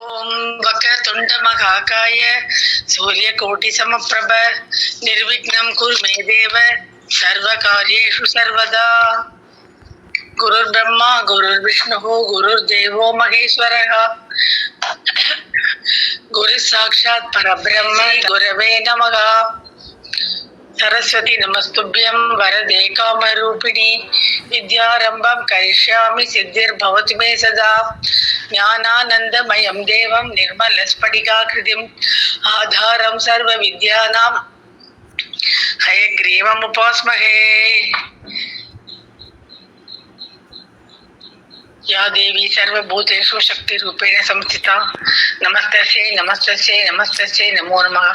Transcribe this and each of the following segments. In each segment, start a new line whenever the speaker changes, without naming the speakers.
ओम वक्रतुंड महाकाय सूर्यकोटि समप्रभ निर्विघ्नं कुरु मे देव सर्वकार्येषु सर्वदा। गुरुर्ब्रह्मा गुरुर्विष्णुः गुरुर्देवो महेश्वरः गुरुः साक्षात् परब्रह्म गुरवे नमः। सरस्वती नमस्तुभ्यं वरदे कामरूपिणी विद्यारम्भं करिष्यामि सिद्धिर्भवतु मे सदा। ज्ञानानन्दमयं देवं निर्मलस्फटिकाकृतिम् आधारं सर्वविद्यानां हयग्रीवमुपास्महे। या देवी सर्वभूतेषु शक्तिरूपेण संस्थिता नमस्तस्यै नमस्तस्यै नमस्तस्यै नमो नमः।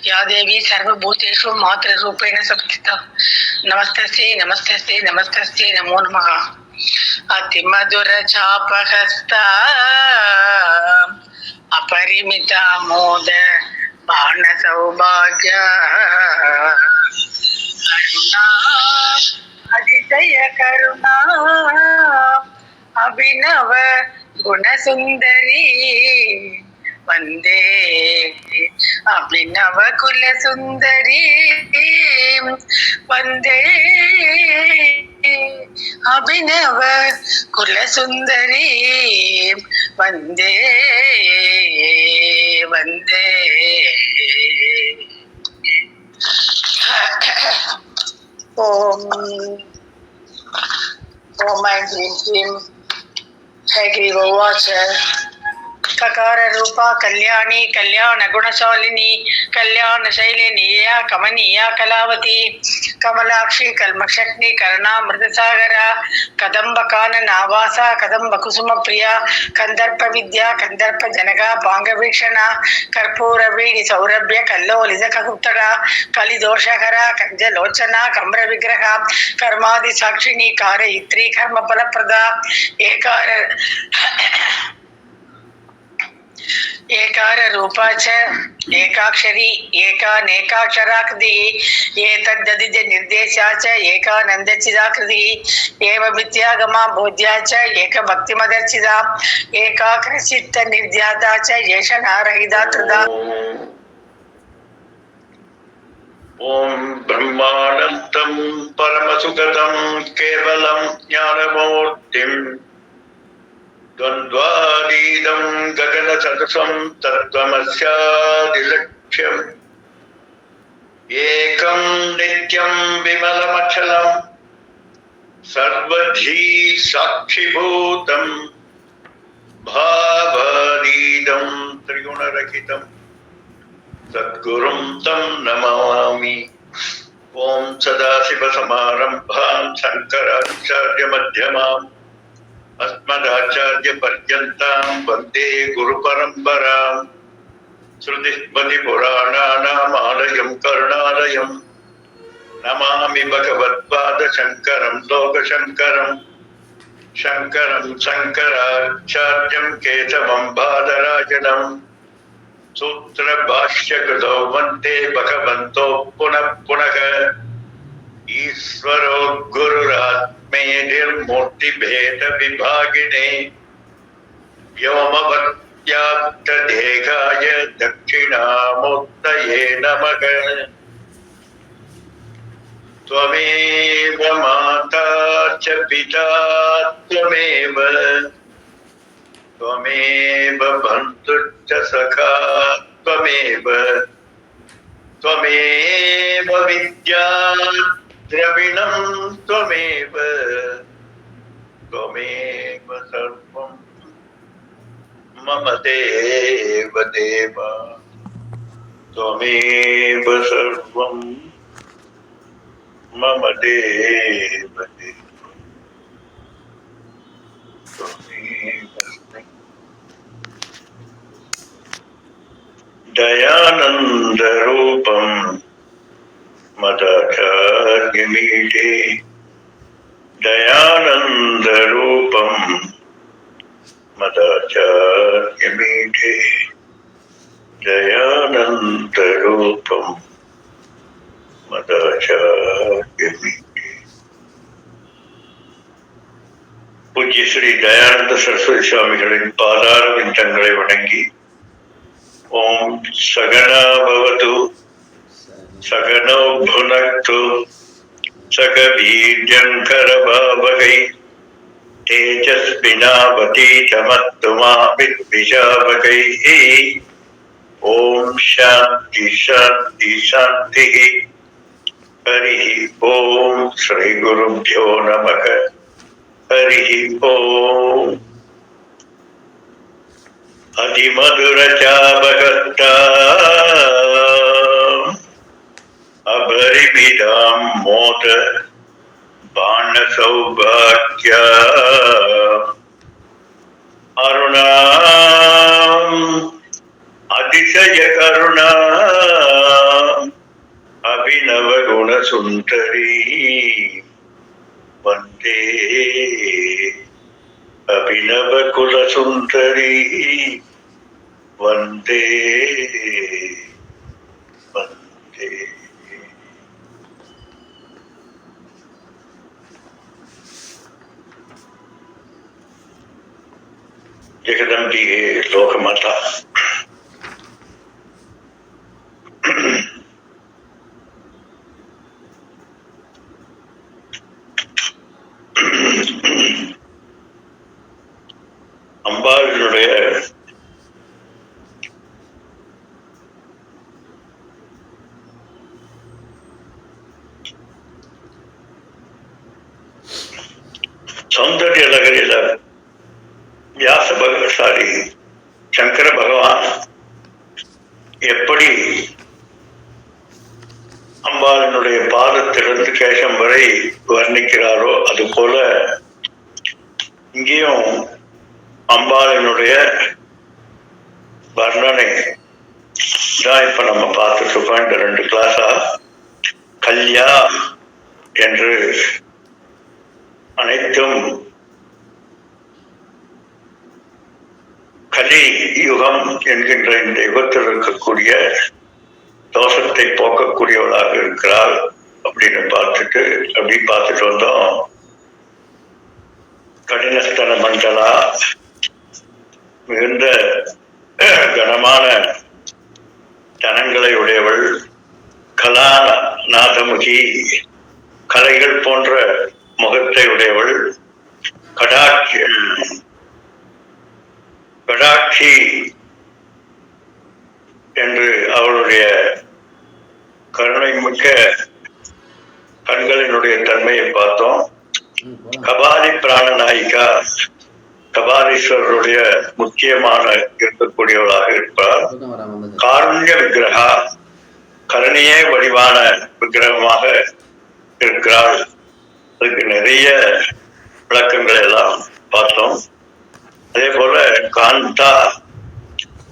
या देवी सर्वभूतेषु मातृरूपेण संस्थिता नमस्तस्यै नमस्तस्यै नमस्तस्यै नमो नमः। अतिमधुरचापहस्ता अपरिमितामोद बाणसौभाग्य करुणा अतिशय करुणा अभिनव गुणसुंदरी वंदे अभिनव कुलसुंदरी वंदे अभिनव कुलसुंदरी वंदे वंदे। ओम ओम ऐं ह्रीं क्लीं हयग्रीवोवाच। ककार रूपा कल्याणी कल्याण गुणशालिनी कल्याणशैलिनी या कमनीया कलावती कमलाक्षी कल्मषग्नि कर्णामृतसागरा कदम्बकाननावासा कदम्बकुसुम प्रिया कंदर्प विद्या कंदर्प जनका पांगवीक्षणा कर्पूरवीणि सौरभ्य कल्लोलित ककुप्तरा कलिदोषकरा कंजलोचना कम्र विग्रहा कर्मादि साक्षिणी कारयित्री कर्मफलप्रदा एकार एकार रूपा च एकाक्षरी एकानेकाक्षराकृतिः एतद्ददिज निर्देशा च एकानन्दचिदाकृतिः एवमित्यागमा बोध्या च एकभक्तिमदर्चिता एकाग्रचित्त निर्ध्याता च एष नारहिता त्रिधा।
ओम ब्रह्मानंदं परमसुखदं केवलं ज्ञानमूर्तिं द्वन्द्वातीतं गगनसदृशं तत्त्वमस्यादिलक्ष्यम् एकं नित्यं विमलमचलं सर्वधी साक्षिभूतं भावातीतं त्रिगुणरहितं सद्गुरुं तं नमामि। ओम सदाशिवसमारम्भां शङ्कराचार्यमध्यमाम् अस्मदाचार्यपर्यन्तां वन्दे गुरुपरम्परां। श्रुतिस्मृतिपुराणानामालयं करुणालयं नमामि भगवत्पादशङ्करं लोकशङ्करं शङ्करं शङ्कराचार्यं केशवं बादरायणं सूत्रभाष्यकृतौ वन्दे भगवन्तो पुनः पुनः। ईश्वरो गुरुरात्मेर्मूर्तिभेद विभागिने व्योमवत्याप्तदेहाय दक्षिणामूर्तये नमः। त्वमेव माता च पिता त्वमेव त्वमेव बन्धुश्च सखा त्वमेव त्वमेव विद्या द्रविणं त्वमेव त्वमेव सर्वं मम देव देव त्वमेव सर्वं मम देव देव त्वमेव दयानन्दरूपं मदाचार्यमीडे दयानन्दरूपं मदाचार्यमीडे दयानन्दरूपं मदाचार्यमीडे। பூஜ்ய ஸ்ரீ தயானந்த சரஸ்வதி சுவாமிகளின் பாதார விந்தங்களை வணங்கி ஓம் சகனா பவது சகனோ புனக்து சக வீர்யங்கரபாவகை தேஜஸ்வினாவதீதமத்துமா வித்விஷாவகை ஓம் சாந்தி சாந்தி சாந்தி. ஹரி ஓம் ஸ்ரீ குருப்யோ நமக. ஹரி ஓம். அதிமதுர சாபகத்தா அபரிமிதாம் மோத பாண சௌபாக்ய அருணாம் அதிசய கருணா அபிநவ குண சுந்தரி வந்தே அபிநவ குல சுந்தரி வந்தே வந்தே. ஜெகதம்பிகே லோகமாதா. அம்பாளுடைய சௌந்தர்ய லகரியில வியாச பகவசாரி சங்கர பகவான் எப்படி அம்பாளினுடைய பாதத்திலிருந்து கேசம் வரை வர்ணிக்கிறாரோ அது போல இங்கேயும் அம்பாளினுடைய வர்ணனை தான் இப்ப நம்ம பார்த்துட்டு இருக்கோம். இந்த 2 கிளாஸா கல்யா என்று அனைத்தும் கலி யுகம் என்கின்ற இந்த யுகத்தில் இருக்கக்கூடிய தோஷத்தை போக்கக்கூடியவளாக இருக்கிறாள் அப்படின்னு பார்த்துட்டு வந்தோம். கடினஸ்தன மண்டலா மிகுந்த கனமான தனங்களை உடையவள், கலாநாதமுகி கலைகள் போன்ற முகத்தை உடையவள், கடாட்சி என்று அவளுடைய கருணை மிக்க கண்களினுடைய தன்மையை பார்த்தோம். கபாலி பிராணநாயிகா, கபாலீஸ்வரருடைய முக்கியமான இருக்கக்கூடியவளாக இருப்பார். காருண்ய விக்கிரகா, கருணையே வடிவான விக்கிரகமாக இருக்கிறாள். அதுக்கு நிறைய விளக்கங்கள் எல்லாம் பார்த்தோம். அதே போல காந்தா,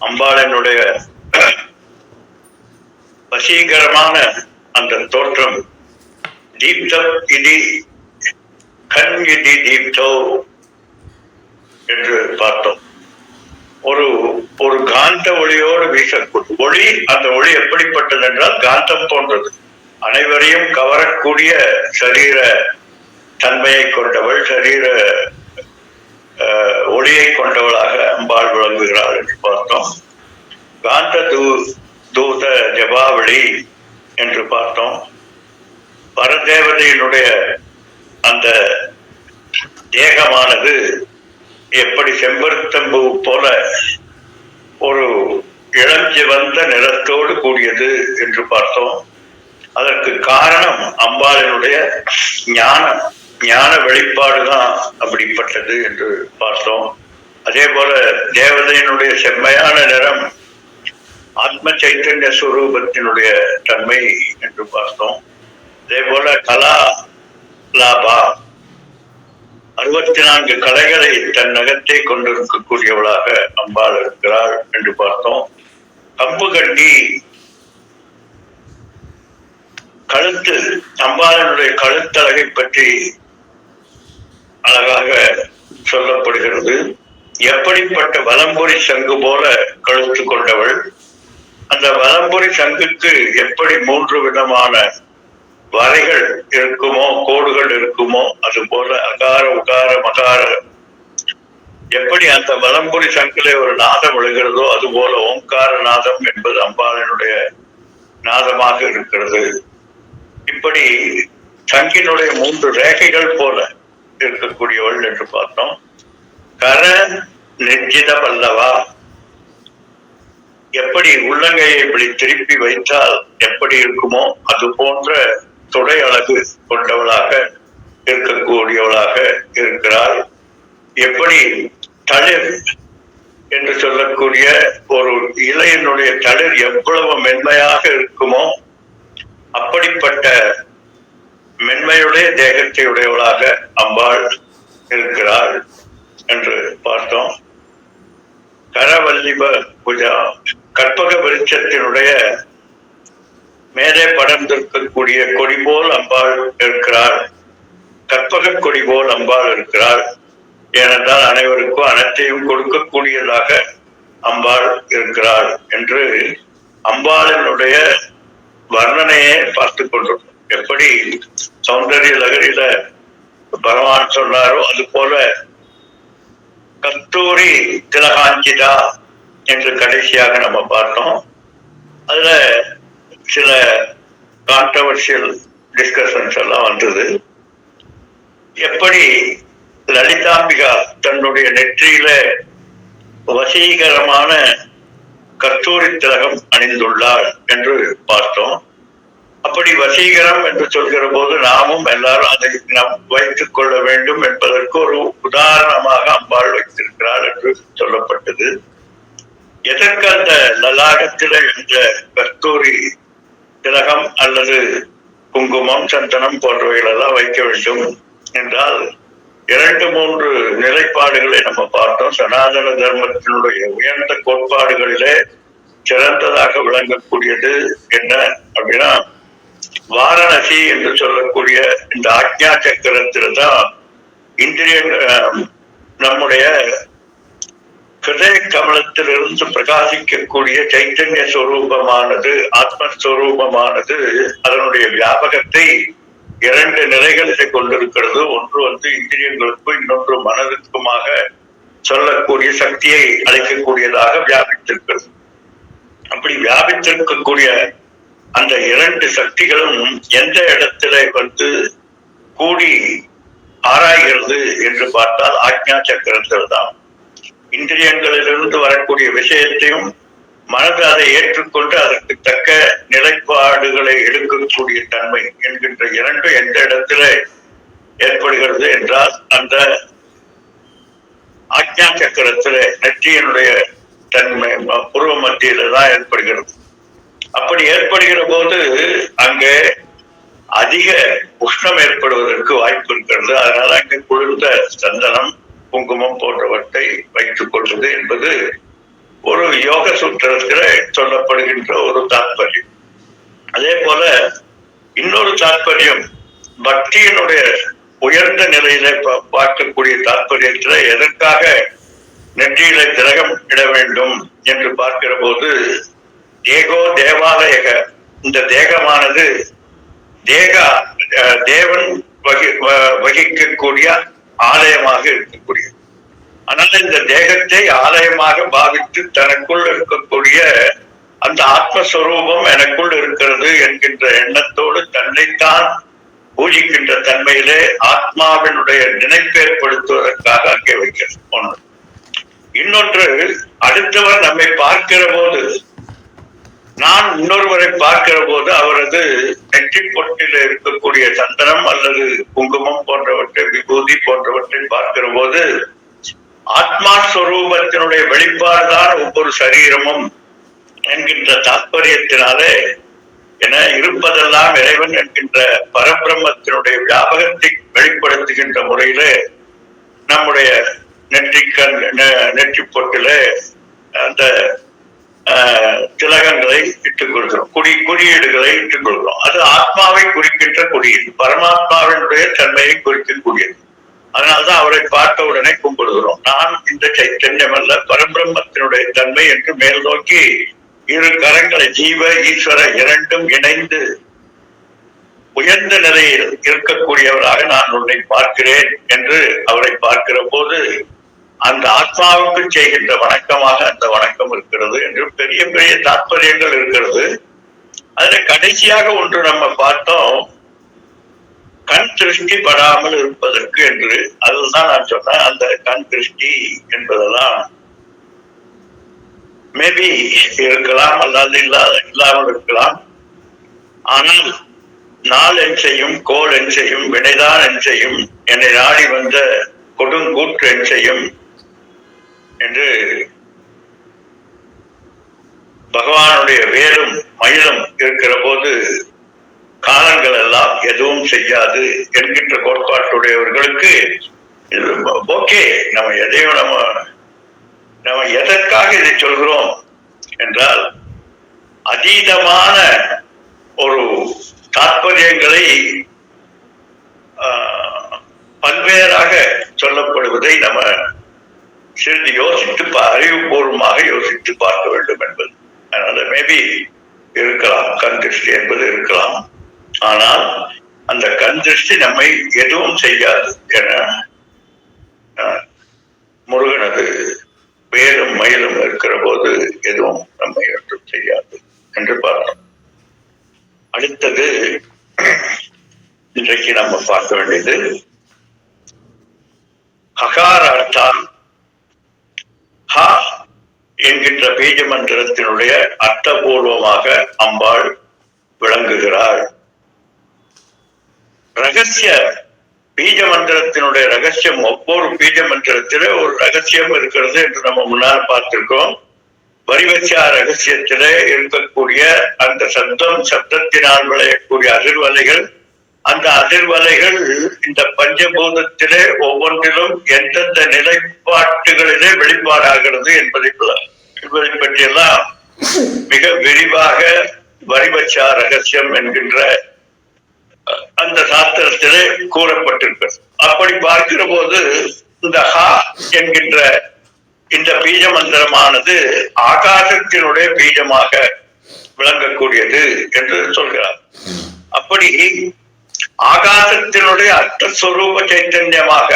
அம்பாளினுடைய வசீகரமான அந்த தோற்றம், தீப்தம் இடி கண் இடி தீப்தோ என்று பார்த்தோம். ஒரு காந்த ஒளியோடு வீசக்கூடிய ஒளி. அந்த ஒளி எப்படிப்பட்டது என்றால் காந்தம் போன்றது. அனைவரையும் கவரக்கூடிய சரீர தன்மையை கொண்டவள், சரீர ஒளியை கொண்டவளாக அம்பாள் விளங்குகிறாள் என்று பார்த்தோம். காந்த தூத ஜபாவளி என்று பார்த்தோம். பரதேவதையினுடைய அந்த தேகமானது எப்படி செம்பருத்தம்பூ போல ஒரு இளஞ்சிவந்த நிறத்தோடு கூடியது என்று பார்த்தோம். அதற்கு காரணம் அம்பாளினுடைய ஞான வெளிப்பாடுதான் அப்படிப்பட்டது என்று பார்த்தோம். அதே போல தேவதையினுடைய செம்மையான நிறம் ஆத்ம சைத்தன்ய ஸ்வரூபத்தினுடைய தன்மை என்று பார்த்தோம். அதே போல கலா லாபா, 64 கலைகளை தன் நகத்தை கொண்டிருக்கக்கூடியவளாக அம்பாள் இருக்கிறாள் என்று பார்த்தோம். கம்பு கண்டி, கழுத்து, அம்பாளினுடைய கழுத்தழகை பற்றி அழகாக சொல்லப்படுகிறது. எப்படிப்பட்ட வலம்புரி சங்கு போல கழுத்து கொண்டவள். அந்த வலம்புரி சங்குக்கு எப்படி 3 விதமான வரைகள் இருக்குமோ, கோடுகள் இருக்குமோ, அது போல அகார உகார மகார எப்படி அந்த வலம்புரி சங்கிலே ஒரு நாதம் விழுகிறதோ அதுபோல ஓங்கார நாதம் என்பது அம்பாளினுடைய நாதமாக இருக்கிறது. இப்படி சங்கினுடைய 3 ரேகைகள் போல இருக்கக்கூடியவள் என்று பார்த்தோம். கர நிர்ஜித பல்லவா, எப்படி உள்ளங்கையை இப்படி திருப்பி வைத்தால் எப்படி இருக்குமோ அது போன்ற தொடை அழகு கொண்டவளாக இருக்கக்கூடியவளாக இருக்கிறாள். எப்படி தளிர் என்று சொல்லக்கூடிய ஒரு இலையினுடைய தளிர் எவ்வளவு மென்மையாக இருக்குமோ அப்படிப்பட்ட மென்மையுடைய தேகத்தை உடையவளாக அம்பாள் இருக்கிறாள் என்று பார்த்தோம். கரவல்லிப பூஜா, கற்பக விருட்சத்தினுடைய மேலே படர்ந்திருக்கக்கூடிய கொடி போல் அம்பாள் இருக்கிறாள். கற்பக கொடி போல் அம்பாள் இருக்கிறாள். ஏனென்றால் அனைவருக்கும் அனைத்தையும் கொடுக்கக்கூடியதாக அம்பாள் இருக்கிறாள் என்று அம்பாளினுடைய வர்ணனையை பார்த்து கொண்டிருக்கோம். எப்படி சௌந்தரிய லகரியில பகவான் சொன்னாரோ அது போல கஸ்தூரி திலகாஞ்சிதா என்று கடைசியாக நம்ம பார்த்தோம். அதுல சில கான்ட்ரவர்ஷியல் டிஸ்கஷன்ஸ் எல்லாம் வந்தது. எப்படி லலிதாம்பிகா தன்னுடைய நெற்றியில வசீகரமான கஸ்தூரி திலகம் அணிந்துள்ளாள் என்று பார்த்தோம். அப்படி வசீகரம் என்று சொல்கிற போது நாமும் எல்லாரும் அதை நாம் வைத்துக் கொள்ள வேண்டும் என்பதற்கு ஒரு உதாரணமாக அம்பாள் வைத்திருக்கிறாள் என்று சொல்லப்பட்டது. எதற்கு அந்த லலாகத்தில இந்த கஸ்தூரி திலகம் அல்லது குங்குமம், சந்தனம் போன்றவைகள் எல்லாம் வைக்க வேண்டும் என்றால் 2-3 நிலைப்பாடுகளை நம்ம பார்த்தோம். சனாதன தர்மத்தினுடைய உயர்ந்த கோட்பாடுகளிலே சிறந்ததாக விளங்கக்கூடியது என்ன அப்படின்னா, வாரணசி என்று சொல்லக்கூடிய இந்த ஆக்ஞா சக்கரத்தில் தான் இந்திரிய நம்முடைய ஹிருதய கமலத்திலிருந்து பிரகாசிக்கக்கூடிய சைத்தன்ய ஸ்வரூபமானது, ஆத்மஸ்வரூபமானது அதனுடைய வியாபகத்தை 2 நிலைகளிலே கொண்டிருக்கிறது. ஒன்று இந்திரியங்களுக்கும் இன்னொன்று மனதுக்குமாக சொல்லக்கூடிய சக்தியை அளிக்கக்கூடியதாக வியாபித்திருக்கிறது. அப்படி வியாபித்திருக்கக்கூடிய அந்த 2 சக்திகளும் எந்த இடத்துல கூடி ஆராய்கிறது என்று பார்த்தால் ஆக்ஞா சக்கரத்தில் தான். இந்திரியங்களிலிருந்து வரக்கூடிய விஷயத்தையும் மனது அதை ஏற்றுக்கொண்டு அதற்கு தக்க நிலைப்பாடுகளை எடுக்கக்கூடிய தன்மை என்கின்ற 2 எந்த இடத்துல ஏற்படுகிறது என்றால் அந்த ஆக்ஞா சக்கரத்துல நெற்றியினுடைய தன்மை பூர்வ மத்தியில தான் ஏற்படுகிறது. அப்படி ஏற்படுகிற போது அங்கே அதிக உஷ்ணம் ஏற்படுவதற்கு வாய்ப்பு இருக்கிறது. அதனால அங்கே குளிர்ந்த சந்தனம், குங்குமம் போன்றவற்றை வைத்துக் கொள்வது என்பது ஒரு யோக சூத்திரத்தில் சொல்லப்படுகின்ற ஒரு தாற்பயம். அதே போல இன்னொரு தாற்பயம் பக்தியினுடைய உயர்ந்த நிலையில பார்க்கக்கூடிய தாற்பயத்துல எதற்காக நெற்றியில திலகம் இட வேண்டும் என்று பார்க்கிற போது தேகோ தேவாலயக, இந்த தேகமானது தேவன் வகிக்கக்கூடிய ஆலயமாக இருக்கக்கூடிய, ஆனால் இந்த தேகத்தை ஆலயமாக பாவித்து தனக்குள் இருக்கக்கூடிய அந்த ஆத்மஸ்வரூபம் எனக்குள் இருக்கிறது என்கின்ற எண்ணத்தோடு தன்னைத்தான் பூஜிக்கின்ற தன்மையிலே ஆத்மாவினுடைய நினைப்பு ஏற்படுத்துவதற்காக அங்கே வைக்கிறது ஒன்று. இன்னொன்று, அடுத்தவர் நம்மை பார்க்கிற போது, நான் இன்னொருவரை பார்க்கிற போது அவரது நெற்றி பொட்டில் இருக்கக்கூடிய சந்தனம் அல்லது குங்குமம் போன்றவற்றை, விபூதி போன்றவற்றை பார்க்கிற போது ஆத்மா ஸ்வரூபத்தினுடைய வெளிப்பாடுதான் ஒவ்வொரு சரீரமும் என்கின்ற தாற்பயத்தினாலே என இருப்பதெல்லாம் இறைவன் என்கின்ற பரபிரம்மத்தினுடைய வியாபகத்தை வெளிப்படுத்துகின்ற முறையிலே நம்முடைய நெற்றி பொட்டில அந்த திலகங்களை இட்டுக் கொள்கிறோம், குறியீடுகளை இட்டுக் கொள்கிறோம். அது ஆத்மாவை குறிக்கின்ற குறியீடு, பரமாத்மாவினுடைய தன்மையை குறிக்கக்கூடியது. அதனால்தான் அவரை பார்த்த உடனே கும்பிடுகிறோம். நான் இந்த சைத்தன்யம் அல்ல, பரபிரம்மத்தினுடைய தன்மை என்று மேல் நோக்கி 2 கரங்களை, ஜீவ ஈஸ்வர 2ம் இணைந்து உயர்ந்த நிலையில் இருக்கக்கூடியவராக நான் உன்னை பார்க்கிறேன் என்று அவரை பார்க்கிற போது அந்த ஆத்மாவுக்கு செய்கின்ற வணக்கமாக அந்த வணக்கம் இருக்கிறது என்று பெரிய பெரிய தாற்பயங்கள் இருக்கிறது. அதுல கடைசியாக ஒன்று நம்ம பார்த்தோம், கண் திருஷ்டி படாமல் இருப்பதற்கு என்று. அதுதான் நான் சொன்னேன், அந்த கண் திருஷ்டி என்பதெல்லாம் மேபி இருக்கலாம், அல்லது இல்லாமல் இருக்கலாம். ஆனால் நாள் என் செய்யும், கோல் என் செய்யும், வினைதான் என் செய்யும், என்னை நாடி வந்த கொடுங்கூற்று என் செய்யும் என்று பகவானுடைய வேலும் மயிலும் இருக்கிற போது காலங்கள் எல்லாம் எதுவும் செய்யாது என்கின்ற கோட்பாட்டுடையவர்களுக்கு ஓகே, நம்ம எதையும் நம்ம எதற்காக இதை சொல்கிறோம் என்றால், அதீதமான ஒரு தாற்பயங்களை பல்வேறாக சொல்லப்படுவதை நம்ம சிறிது யோசித்து அறிவுபூர்வமாக யோசித்து பார்க்க வேண்டும் என்பது. அதனால மேபி இருக்கலாம், கண் திருஷ்டி என்பது இருக்கலாம். ஆனால் அந்த கண் திருஷ்டி நம்மை எதுவும் செய்யாது என முருகனது வேலும் மயிலும் இருக்கிற போது எதுவும் நம்மை ஒன்றும் செய்யாது என்று பார்த்தோம். அடுத்தது இன்றைக்கு நம்ம பார்க்க வேண்டியது ஹகாரார்த்தம். ஹ என்கின்ற பீஜ மந்திரத்தினுடைய அர்த்தபூர்வமாக அம்பாள் விளங்குகிறாள். ரகசிய பீஜ மந்திரத்தினுடைய ரகசியம், ஒவ்வொரு பீஜ மந்திரத்திலே ஒரு ரகசியம் இருக்கிறது என்று நம்ம முன்னால் பார்த்திருக்கோம். வரிவச்சா ரகசியத்திலே இருக்கக்கூடிய அந்த சப்தத்தினால் விளையக்கூடிய அதிர்வலைகள், அந்த அதிர்வலைகள் இந்த பஞ்சபூதத்திலே ஒவ்வொன்றிலும் எந்தெந்த நிலைப்பாட்டுகளிலே வெளிப்பாடாகிறது என்பதை பற்றியெல்லாம் மிக விரிவாக வரிவச்சா ரகசியம் என்கின்ற அந்த சாஸ்திரத்திலே கூறப்பட்டிருக்கிறது. அப்படி பார்க்கிற போது இந்த ஹா என்கின்ற இந்த பீஜ மந்திரமானது ஆகாசத்தினுடைய பீஜமாக விளங்கக்கூடியது என்று சொல்கிறார். அப்படி ஆகாசத்தினுடைய அர்த்தஸ்வரூப சைத்தன்யமாக,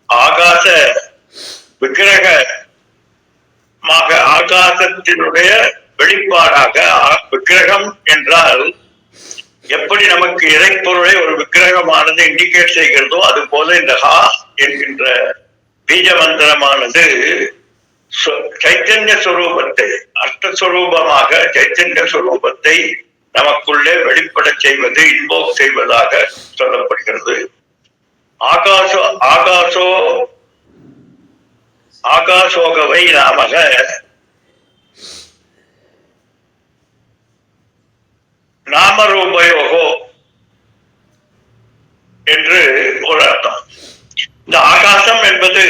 ஆகாச விக்கிரகமாக, ஆகாசத்தினுடைய வெளிப்பாடாக, விக்கிரகம் என்றால் எப்படி நமக்கு இறைப்பொருளை ஒரு விக்கிரகமானது இண்டிகேட் செய்கிறதோ அது போல இந்த ஹா என்கின்ற பீஜ மந்திரமானது சைத்தன்ய ஸ்வரூபத்தை, அர்த்தஸ்வரூபமாக சைத்தன்ய ஸ்வரூபத்தை நமக்குள்ளே வெளிப்பட செய்வது, இன்வோக் செய்வதாக சொல்லப்படுகிறது. ஆகாசோகவை நாமக நாமரூபயோகோ என்று ஒரு அர்த்தம். இந்த ஆகாசம் என்பது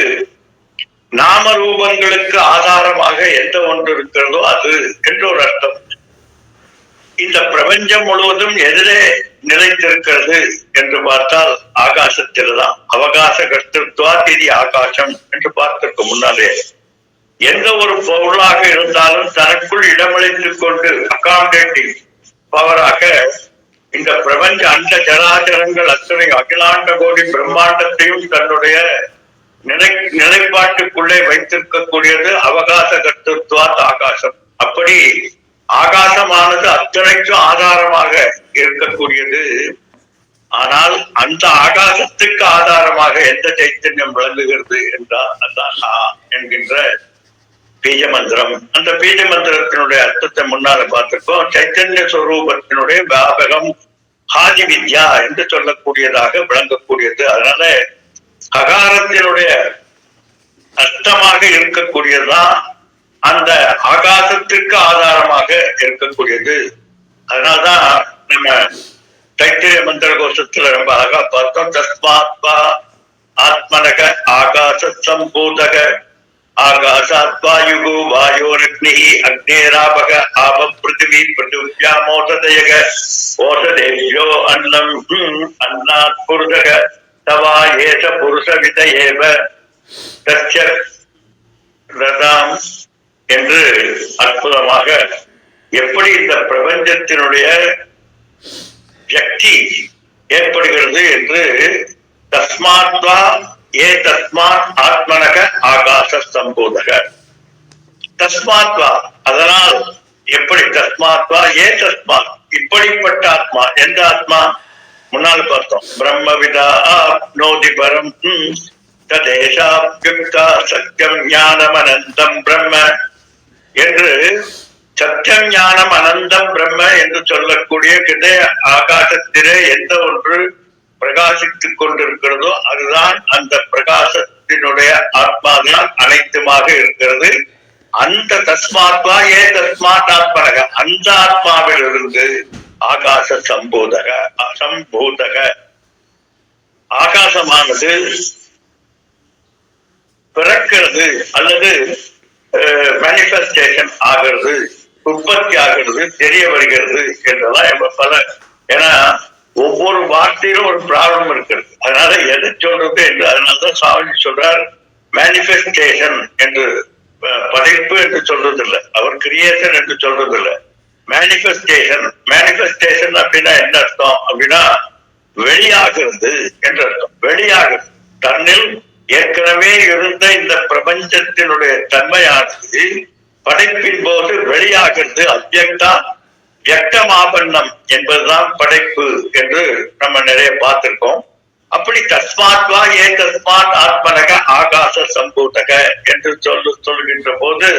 நாமரூபங்களுக்கு ஆதாரமாக எந்த ஒன்று இருக்கிறதோ அது என்று ஒரு அர்த்தம். இந்த பிரபஞ்சம் முழுவதும் எதிரே நிலைத்திருக்கிறது என்று பார்த்தால் ஆகாசத்தில்தான். அவகாச கர்த்தத்வா திதி ஆகாசம் என்று பார்த்திருக்கும் முன்னாலே. எந்த ஒரு பொருளாக இருந்தாலும் தனக்குள் இடமளித்துக் கொண்டு அகாமடேட்டிங் பவராக இந்த பிரபஞ்ச அண்ட ஜராச்சரங்கள் அத்தனை அகிலாண்ட கோடி பிரம்மாண்டத்தையும் தன்னுடைய நிலைப்பாட்டுக்குள்ளே வைத்திருக்கக்கூடியது அவகாச கர்த்தத்வா ஆகாசம். அப்படி ஆகாசமானது அத்தனைக்கும் ஆதாரமாக இருக்கக்கூடியது. ஆனால் அந்த ஆகாசத்துக்கு ஆதாரமாக எந்த சைத்தன்யம் விளங்குகிறது என்றால் அதான் என்கின்ற பீஜ மந்திரம். அந்த பீஜ மந்திரத்தினுடைய அர்த்தத்தை முன்னால பார்த்திருக்கோம். சைத்தன்ய ஸ்வரூபத்தினுடைய வியாபகம் ஆதி வித்யா என்று சொல்லக்கூடியதாக விளங்கக்கூடியது. அதனால அகாரத்தினுடைய அர்த்தமாக இருக்கக்கூடியதுதான் அந்த ஆகாசத்திற்கு ஆதாரமாக இருக்கக்கூடியது. அதனால்தான் நம்ம தைத்திரிய மந்திர கோஷத்துல ரொம்ப அழகா பார்த்தோம். தஸ்மாத்மா ஆத்மனக ஆகாச சம்பூதக ஆகாசாத்வாயுகு வாயோரக்னி அக்னேராபக ஆபம் பிருத்திவி பிருத்திவியாமோததயக ஓசதேவ்யோ அன்னம் அன்னாத் புருஷக தவா ஏச புருஷ வித ஏவ தஸ்ய ரதாம் என்று அற்புதமாக எப்படி இந்த பிரபஞ்சத்தினுடைய சக்தி ஏற்படுகிறது என்று தஸ்மாத்வா ஏ தஸ்மாத் ஆத்மனக ஆகாச சம்போதக. தஸ்மாத்வா அதனால், எப்படி தஸ்மாத்வா ஏ தஸ்மாத் இப்படிப்பட்ட ஆத்மா. எந்த ஆத்மா? முன்னால் பார்த்தோம். பிரம்மவிதா ஆப்னோதி பரம் ததேஷாப்யுக்தா சத்யம் ஞானம் அனந்தம் பிரம்ம என்று, சத்தியம் ஞானம் அனந்தம் பிரம்ம என்று சொல்லக்கூடிய கிருதய ஆகாசத்திலே எந்த ஒன்று பிரகாசித்துக் கொண்டிருக்கிறதோ அதுதான் அந்த பிரகாசத்தினுடைய ஆத்மாதான் அனைத்துமாக இருக்கிறது. அந்த தஸ்மாத்வா ஏ தஸ்மாத் ஆத்மனக அந்த ஆத்மாவில் இருந்து ஆகாச சம்போதக சம்பூதக ஆகாசமானது பிறக்கிறது அல்லது மேனிபெஸ்டேஷன் ஆகிறது, உற்பத்தி ஆகிறது, தெரிய வருகிறது என்றெல்லாம் பல. ஏன்னா ஒவ்வொரு வார்த்தையிலும் ஒரு ப்ராப்ளம் இருக்கிறது. அதனால எதை சொல்றது என்று, அதனாலதான் சாமி சொல்றார் மேனிபெஸ்டேஷன் என்று. படைப்பு என்று சொல்றது இல்லை, அவர் கிரியேஷன் என்று சொல்றது இல்லை. மேனிபெஸ்டேஷன். மேனிபெஸ்டேஷன் அப்படின்னா என்ன அர்த்தம் அப்படின்னா வெளியாகிறது என்று அர்த்தம். வெளியாகிறது, தன்னில் ஏற்கனவே இருந்த இந்த பிரபஞ்சத்தினுடைய தன்மையானது படைப்பின் போது வெளியாகிறது. அவ்யக்தா வியக்தமாபன்னம் என்பதுதான் படைப்பு என்று நம்ம நிறைய பார்த்திருக்கோம். அப்படி தஸ்மாத்வா ஏ தஸ்மாத் ஆத்மனக ஆகாச சம்பூதக என்று சொல்லுகின்ற போது,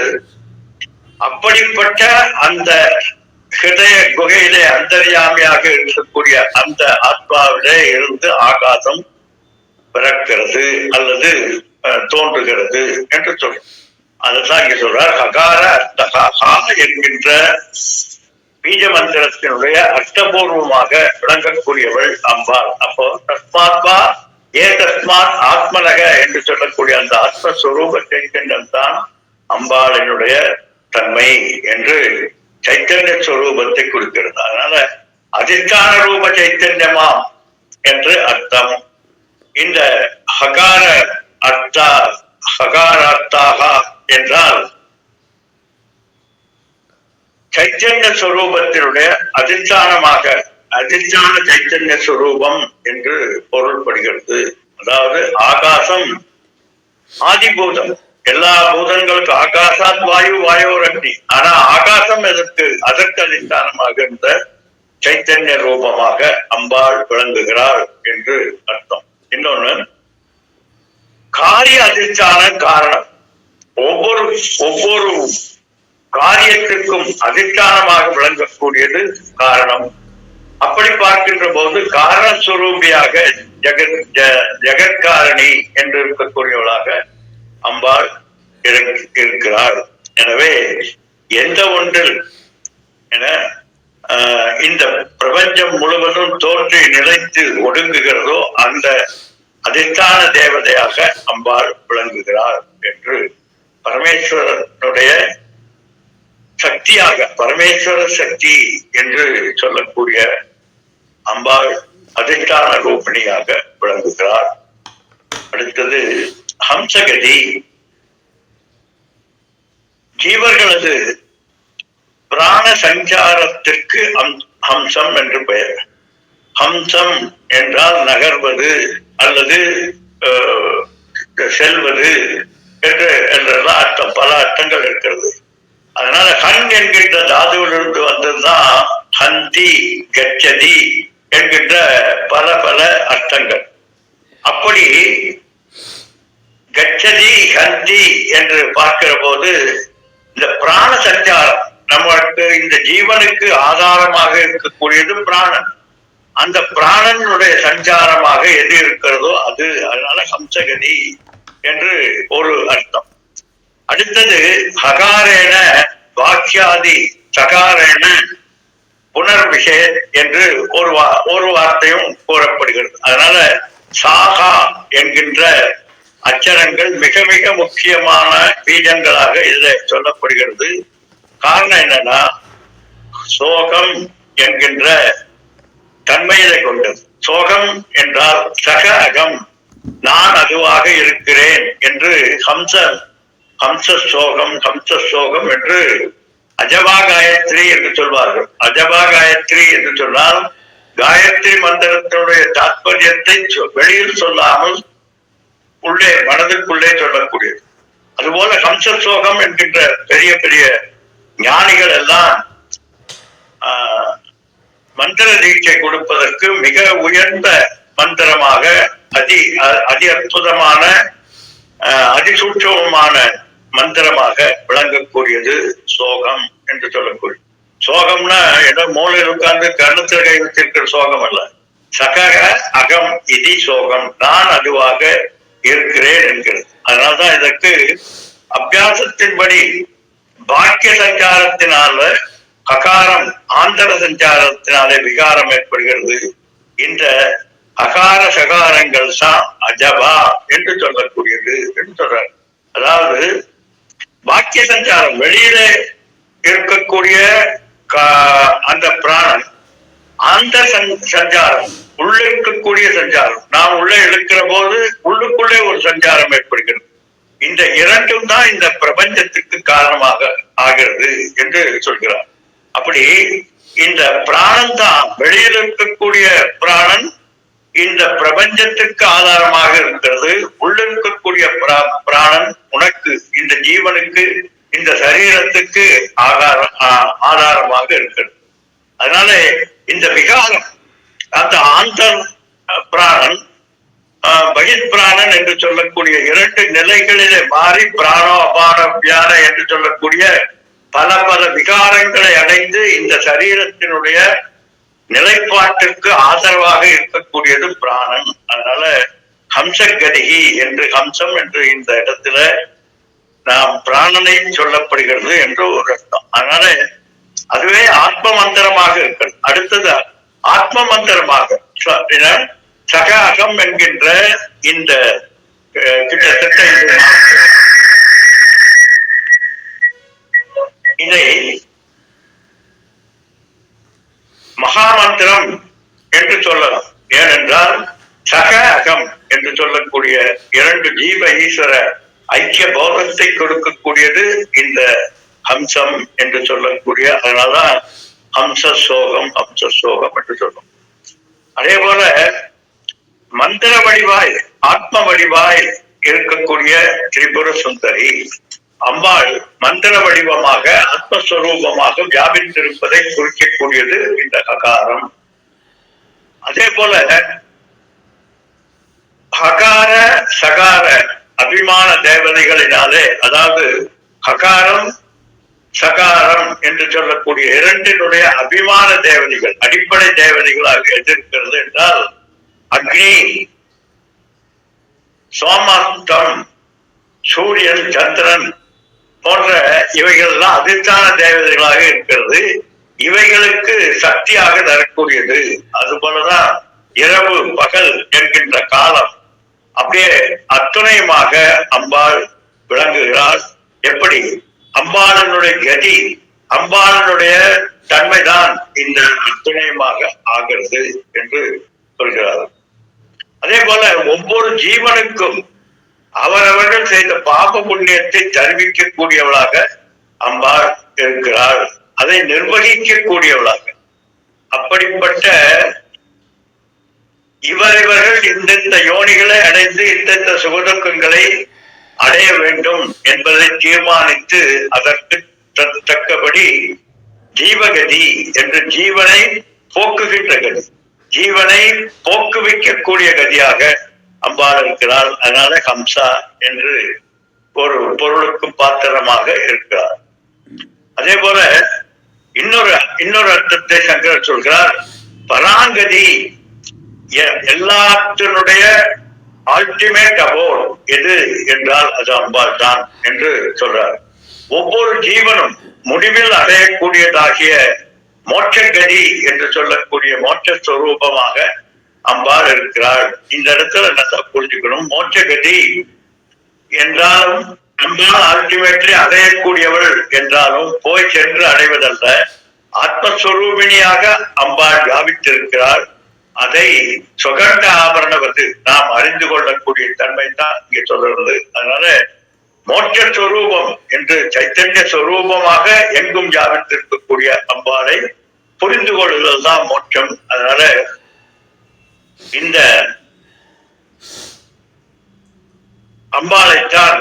அப்படிப்பட்ட அந்த ஹிருதய குகையிலே அந்தர்யாமியாக இருக்கக்கூடிய அந்த ஆத்மாவிலே இருந்து ஆகாசம் பிறக்கிறது அல்லது தோன்றுகிறது என்று சொல்றோம். அதுதான் இங்க சொல்றார். ஹகார அர்த்தகா என்கின்ற பீஜ மந்திரத்தினுடைய அர்த்தபூர்வமாக விளங்கக்கூடியவள் அம்பாள். அப்போ தஸ்மாத்வா ஏ தஸ்மாத் ஆத்மனக என்று சொல்லக்கூடிய அந்த ஆத்மஸ்வரூப சைத்தன்யம் தான் அம்பாளினுடைய தன்மை என்று சைத்தன்ய ஸ்வரூபத்தை குறிக்கிறது. அதனால அதிஷ்டான ரூப சைத்தன்யமாம் என்று அர்த்தம். இந்த ஹகார அர்த்தா ஹகாரார்த்தாக என்றால் சைத்தன்ய ஸ்வரூபத்தினுடைய அதிஷ்டானமாக, அதிஷ்டான சைத்தன்ய ஸ்வரூபம் என்று பொருள்படுகிறது. அதாவது ஆகாசம் ஆதிபூதம். எல்லா பூதங்களுக்கும் ஆகாசாத் வாயு வாயோர் அக்னி. ஆனா ஆகாசம் அதற்கு அதிஷ்டானமாக இருந்த சைத்தன்ய ரூபமாக அம்பாள் விளங்குகிறாள் என்று அர்த்தம். இன்னொன்னு காரிய அதிஷ்டான காரணம். ஒவ்வொரு காரியத்திற்கும் அதிஷ்டானமாக விளங்கக்கூடியது காரணம். அப்படி பார்க்கின்ற போது காரணஸ்வரூபியாக ஜெகத்காரணி என்று இருக்கக்கூடியவளாக அம்பாள் இருக்கிறார். எனவே எந்த ஒன்றில் இந்த பிரபஞ்சம் முழுவதும் தோன்றி நிலைத்து ஒடுங்குகிறதோ அந்த அதிஷ்டான தேவதையாக அம்பாள் விளங்குகிறார் என்று பரமேஸ்வரனுடைய சக்தியாக, பரமேஸ்வர சக்தி என்று சொல்லக்கூடிய அம்பாள் அதிஷ்டான ரூபிணியாக விளங்குகிறார். அடுத்தது ஹம்சகதி. ஜீவர்களது பிராண சஞ்சாரத்திற்கு ஹம்சம் என்று பெயர். ஹம்சம் என்றால் நகர்வது அல்லது செல்வது என்றெல்லாம் அர்த்தம். பல அர்த்தங்கள் இருக்கிறது. அதனால ஹன் என்கின்ற தாதுவிலிருந்து வந்ததுதான் ஹந்தி கச்சதி என்கின்ற பல பல அர்த்தங்கள். அப்படி கச்சதி ஹந்தி என்று பார்க்கிற போது இந்த பிராண சஞ்சாரம், நம்மளுக்கு இந்த ஜீவனுக்கு ஆதாரமாக இருக்கக்கூடியது பிராணன். அந்த பிராணனுடைய சஞ்சாரமாக எது இருக்கிறதோ அது, அதனால ஹம்சகதி என்று ஒரு அர்த்தம். அடுத்தது ஹகாரேன வாக்கியாதி சகாரேன புனர்விஷய என்று ஒரு வார்த்தையும் கூறப்படுகிறது. அதனால சாகா என்கின்ற அச்சரங்கள் மிக மிக முக்கியமான பீஜங்களாக இதில் சொல்லப்படுகிறது. காரணம் என்னன்னா, சோகம் என்கின்ற தன்மையை கொண்டது. சோகம் என்றால் சக அகம், நான் அதுவாக இருக்கிறேன் என்று ஹம்சோகம் என்று அஜபா காயத்ரி என்று சொல்வார்கள். அஜபா காயத்ரி என்று சொன்னால் காயத்ரி மந்திரத்தினுடைய தாற்பயத்தை வெளியில் சொல்லாமல் உள்ளே மனதுக்குள்ளே சொல்லக்கூடியது. அதுபோல ஹம்ச சோகம் என்கின்ற பெரிய பெரிய ஞானிகள் எல்லாம் மந்திர தீட்சை கொடுப்பதற்கு மிக உயர்ந்த மந்திரமாக அதி அற்புதமான அதிசூட்சமான மந்திரமாக விளங்கக்கூடியது சோகம் என்று சொல்லக்கூடிய. சோகம்னா ஏதோ மூலையில் உட்கார்ந்து கர்ணத்தில் கை வச்சிருக்கிற சோகம் அல்ல. சகக அகம் இதி சோகம், நான் அதுவாக இருக்கிறேன் என்கிறது. அதனால்தான் இதற்கு அபியாசத்தின்படி பாக்கிய சஞ்சாரத்தினால அகாரம் ஆந்தர சஞ்சாரத்தினாலே விகாரம் ஏற்படுகிறது. இந்த அகார சகாரங்கள் தான் அஜபா என்று சொல்லக்கூடியது என்று சொல்றார். அதாவது பாக்கிய சஞ்சாரம் வெளியிலே இருக்கக்கூடிய அந்த பிராணன், அந்த சஞ்சாரம் உள்ள இருக்கக்கூடிய சஞ்சாரம், நாம் உள்ளே இழுக்கிற போது உள்ளுக்குள்ளே ஒரு சஞ்சாரம் ஏற்படுகிறது. இந்த இரண்டும் தான் இந்த பிரபஞ்சத்துக்கு காரணமாக ஆகிறது என்று சொல்கிறார். அப்படி இந்த பிராணன் தான், வெளியில் இருக்கக்கூடிய பிராணன் இந்த பிரபஞ்சத்துக்கு ஆதாரமாக இருக்கிறது. உள்ள இருக்கக்கூடிய பிராணன் உனக்கு, இந்த ஜீவனுக்கு, இந்த சரீரத்துக்கு ஆதாரமாக இருக்கிறது. அதனால இந்த விகாரம், அந்த ஆந்தர் பிராணன் பகிர் பிராணன் என்று சொல்லக்கூடிய இரண்டு நிலைகளிலே மாறி பிராணோ அபான வியான என்று சொல்லக்கூடிய பல பல விகாரங்களை அடைந்து இந்த சரீரத்தினுடைய நிலைப்பாட்டிற்கு ஆதரவாக இருக்கக்கூடியது பிராணன். அதனால ஹம்சகதிகி என்று, ஹம்சம் என்று இந்த இடத்துல நாம் பிராணனை சொல்லப்படுகிறது என்று ஒரு அர்த்தம். அதனால அதுவே ஆத்ம மந்திரமாக இருக்கிறது. அடுத்தது ஆத்ம மந்திரமாக சக அகம் என்கின்ற இந்த கிட்டத்தட்ட இதை மகாமந்திரம் என்று சொல்லலாம். ஏனென்றால் சக அகம் என்று சொல்லக்கூடிய இரண்டு ஜீவ ஈஸ்வர ஐக்கிய போதத்தை கொடுக்கக்கூடியது இந்த ஹம்சம் என்று சொல்லக்கூடிய. அதனாலதான் ஹம்ச சோகம் என்று சொல்லும். அதே போல மந்திர வடிவாய் ஆத்ம வடிவாய் இருக்கக்கூடிய திரிபுர சுந்தரி அம்பாள் மந்திர வடிவமாக ஆத்மஸ்வரூபமாக வியாபித்திருப்பதை குறிக்கக்கூடியது இந்த ஹகாரம். அதே போல ஹகார சகார அபிமான தேவதைகளினாலே, அதாவது ஹகாரம் சகாரம் என்று சொல்லக்கூடிய இரண்டினுடைய அபிமான தேவதைகள், அடிப்படை தேவதைகளாக எதிர்க்கிறது என்றால் அக்னி, சோமாஸ்தம், சூரியன், சந்திரன் போன்ற இவைகள்லாம் அதிர்ஷ்டான தேவதைகளாக இருக்கிறது. இவைகளுக்கு சக்தியாக தரக்கூடியது. அதுபோலதான் இரவு பகல் என்கின்ற காலம் அப்படியே அத்துணையுமாக அம்பாள் விளங்குகிறாள். எப்படி அம்பாளனுடைய கதி, அம்பாளனுடைய தன்மைதான் இந்த அத்துணையுமாக ஆகிறது என்று சொல்கிறார். அதே போல ஒவ்வொரு ஜீவனுக்கும் அவரவர்கள் செய்த பாப புண்ணியத்தை தெரிவிக்கக்கூடியவளாக அம்பாள் இருக்கிறாள், அதை நிர்வகிக்கக்கூடியவளாக. அப்படிப்பட்ட இவர்கள் இந்தந்த யோனிகளை அடைந்து இந்தந்த சுகதுக்கங்களை அடைய வேண்டும் என்பதை தீர்மானித்து அதற்கு தக்கபடி ஜீவகதி என்று ஜீவனை போக்குகின்ற கதி, ஜீவனை போக்குவிக்கக்கூடிய கதியாக அம்பாள் இருக்கிறாள். அதனால ஹம்சா என்று ஒரு பொருளுக்கு பாத்திரமாக இருக்கிறார். அதே போல இன்னொரு அர்த்தத்தை சங்கரர் சொல்கிறார். பராங்கதி, எல்லாத்தினுடைய அல்டிமேட் அபோர்ட் எது என்றால் அது அம்பாள் தான் என்று சொல்றார். ஒவ்வொரு ஜீவனும் முடிவில் அடையக்கூடியதாகிய மோட்சகதி என்று சொல்லக்கூடிய மோட்சஸ்வரூபமாக அம்பாள் இருக்கிறாள். இந்த இடத்துல என்ன புரிஞ்சுக்கணும், மோட்சகதி என்றாலும் அம்பாள் அல்டிமேட்லி அடையக்கூடியவள் என்றாலும் போய் சென்று அடைவதல்ல, ஆத்மஸ்வரூபிணியாக அம்பாள் வியாபித்திருக்கிறாள். அதை சுகண்ட ஆபரணவது நாம் அறிந்து கொள்ளக்கூடிய தன்மை தான் இங்கே சொல்றது. அதனால மோட்ச ஸ்வரூபம் என்று சைத்தன்ய ஸ்வரூபமாக எங்கும் வியாபித்திருக்கக்கூடிய அம்பாளை புரிந்து கொள்ளுதல் தான் மோட்சம். அதனால இந்த அம்பாளைத்தான்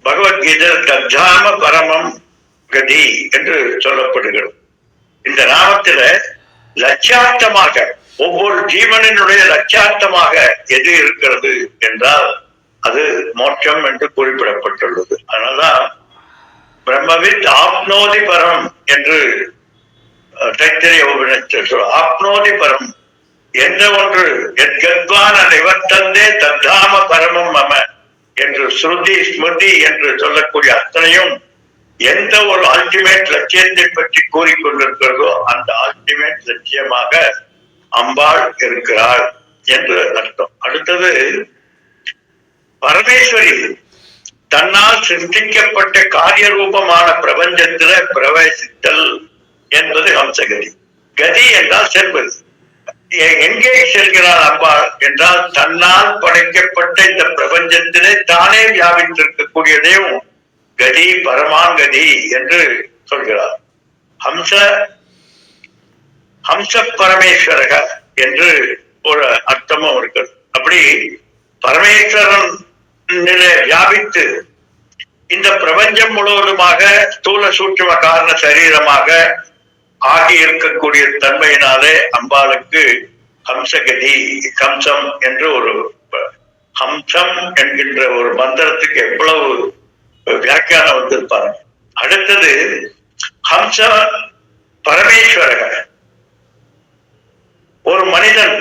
பகவத்கீதை தத்தாம பரமம் கதி என்று சொல்லப்படுகிறது. இந்த நாமத்தில லட்சார்த்தமாக ஒவ்வொரு ஜீவனினுடைய லட்சார்த்தமாக எது இருக்கிறது என்றால் அது மோட்சம் என்று குறிப்பிடப்பட்டுள்ளது. அதனால்தான் பிரம்மவித் ஆப்னோதி பரம் என்று தைத்திரிய உபநிஷத்தில் சொல்ல, ஆப்னோதி பரம் என்ற ஒன்று எத்கத்வான நிவர்த்தந்தே தத்தாம பரமம் மம என்று ஸ்ருதி ஸ்மிருதி என்று சொல்லக்கூடிய அத்தனையும் எந்த ஒரு அல்டிமேட் லட்சியத்தை பற்றி கூறிக்கொண்டிருக்கிறதோ அந்த அல்டிமேட் லட்சியமாக அம்பாள் இருக்கிறாள் என்று அர்த்தம். அடுத்தது பரமேஸ்வரி தன்னால் சிருஷ்டிக்கப்பட்ட காரிய ரூபமான பிரபஞ்சத்தில பிரவேசித்தல் என்பது ஹம்சகதி. கதி என்றால் செல்வது. எங்கே செல்கிறார் அம்பாள் என்றால் தன்னால் படைக்கப்பட்ட இந்த பிரபஞ்சத்திலே தானே வியாபித்திருக்கக்கூடியதையும் கதி பரமாங்கதி என்று சொல்கிறார். ஹம்ச பரமேஸ்வரக என்று ஒரு அர்த்தமும் இருக்கிறது. அப்படி பரமேஸ்வரன் வியாபித்து இந்த பிரபஞ்சம் முழுவதுமாக ஸ்தூல சூட்சும காரண சரீரமாக ஆகி இருக்கக்கூடிய தன்மையினாலே அம்பாளுக்கு ஹம்சகதி, ஹம்சம் என்று ஒரு ஹம்சம் என்கின்ற ஒரு மந்திரத்துக்கு எவ்வளவு வியாக்கியானம் வந்திருப்பாங்க. அடுத்தது ஹம்ச பரமேஸ்வரக. ஒரு மனிதன்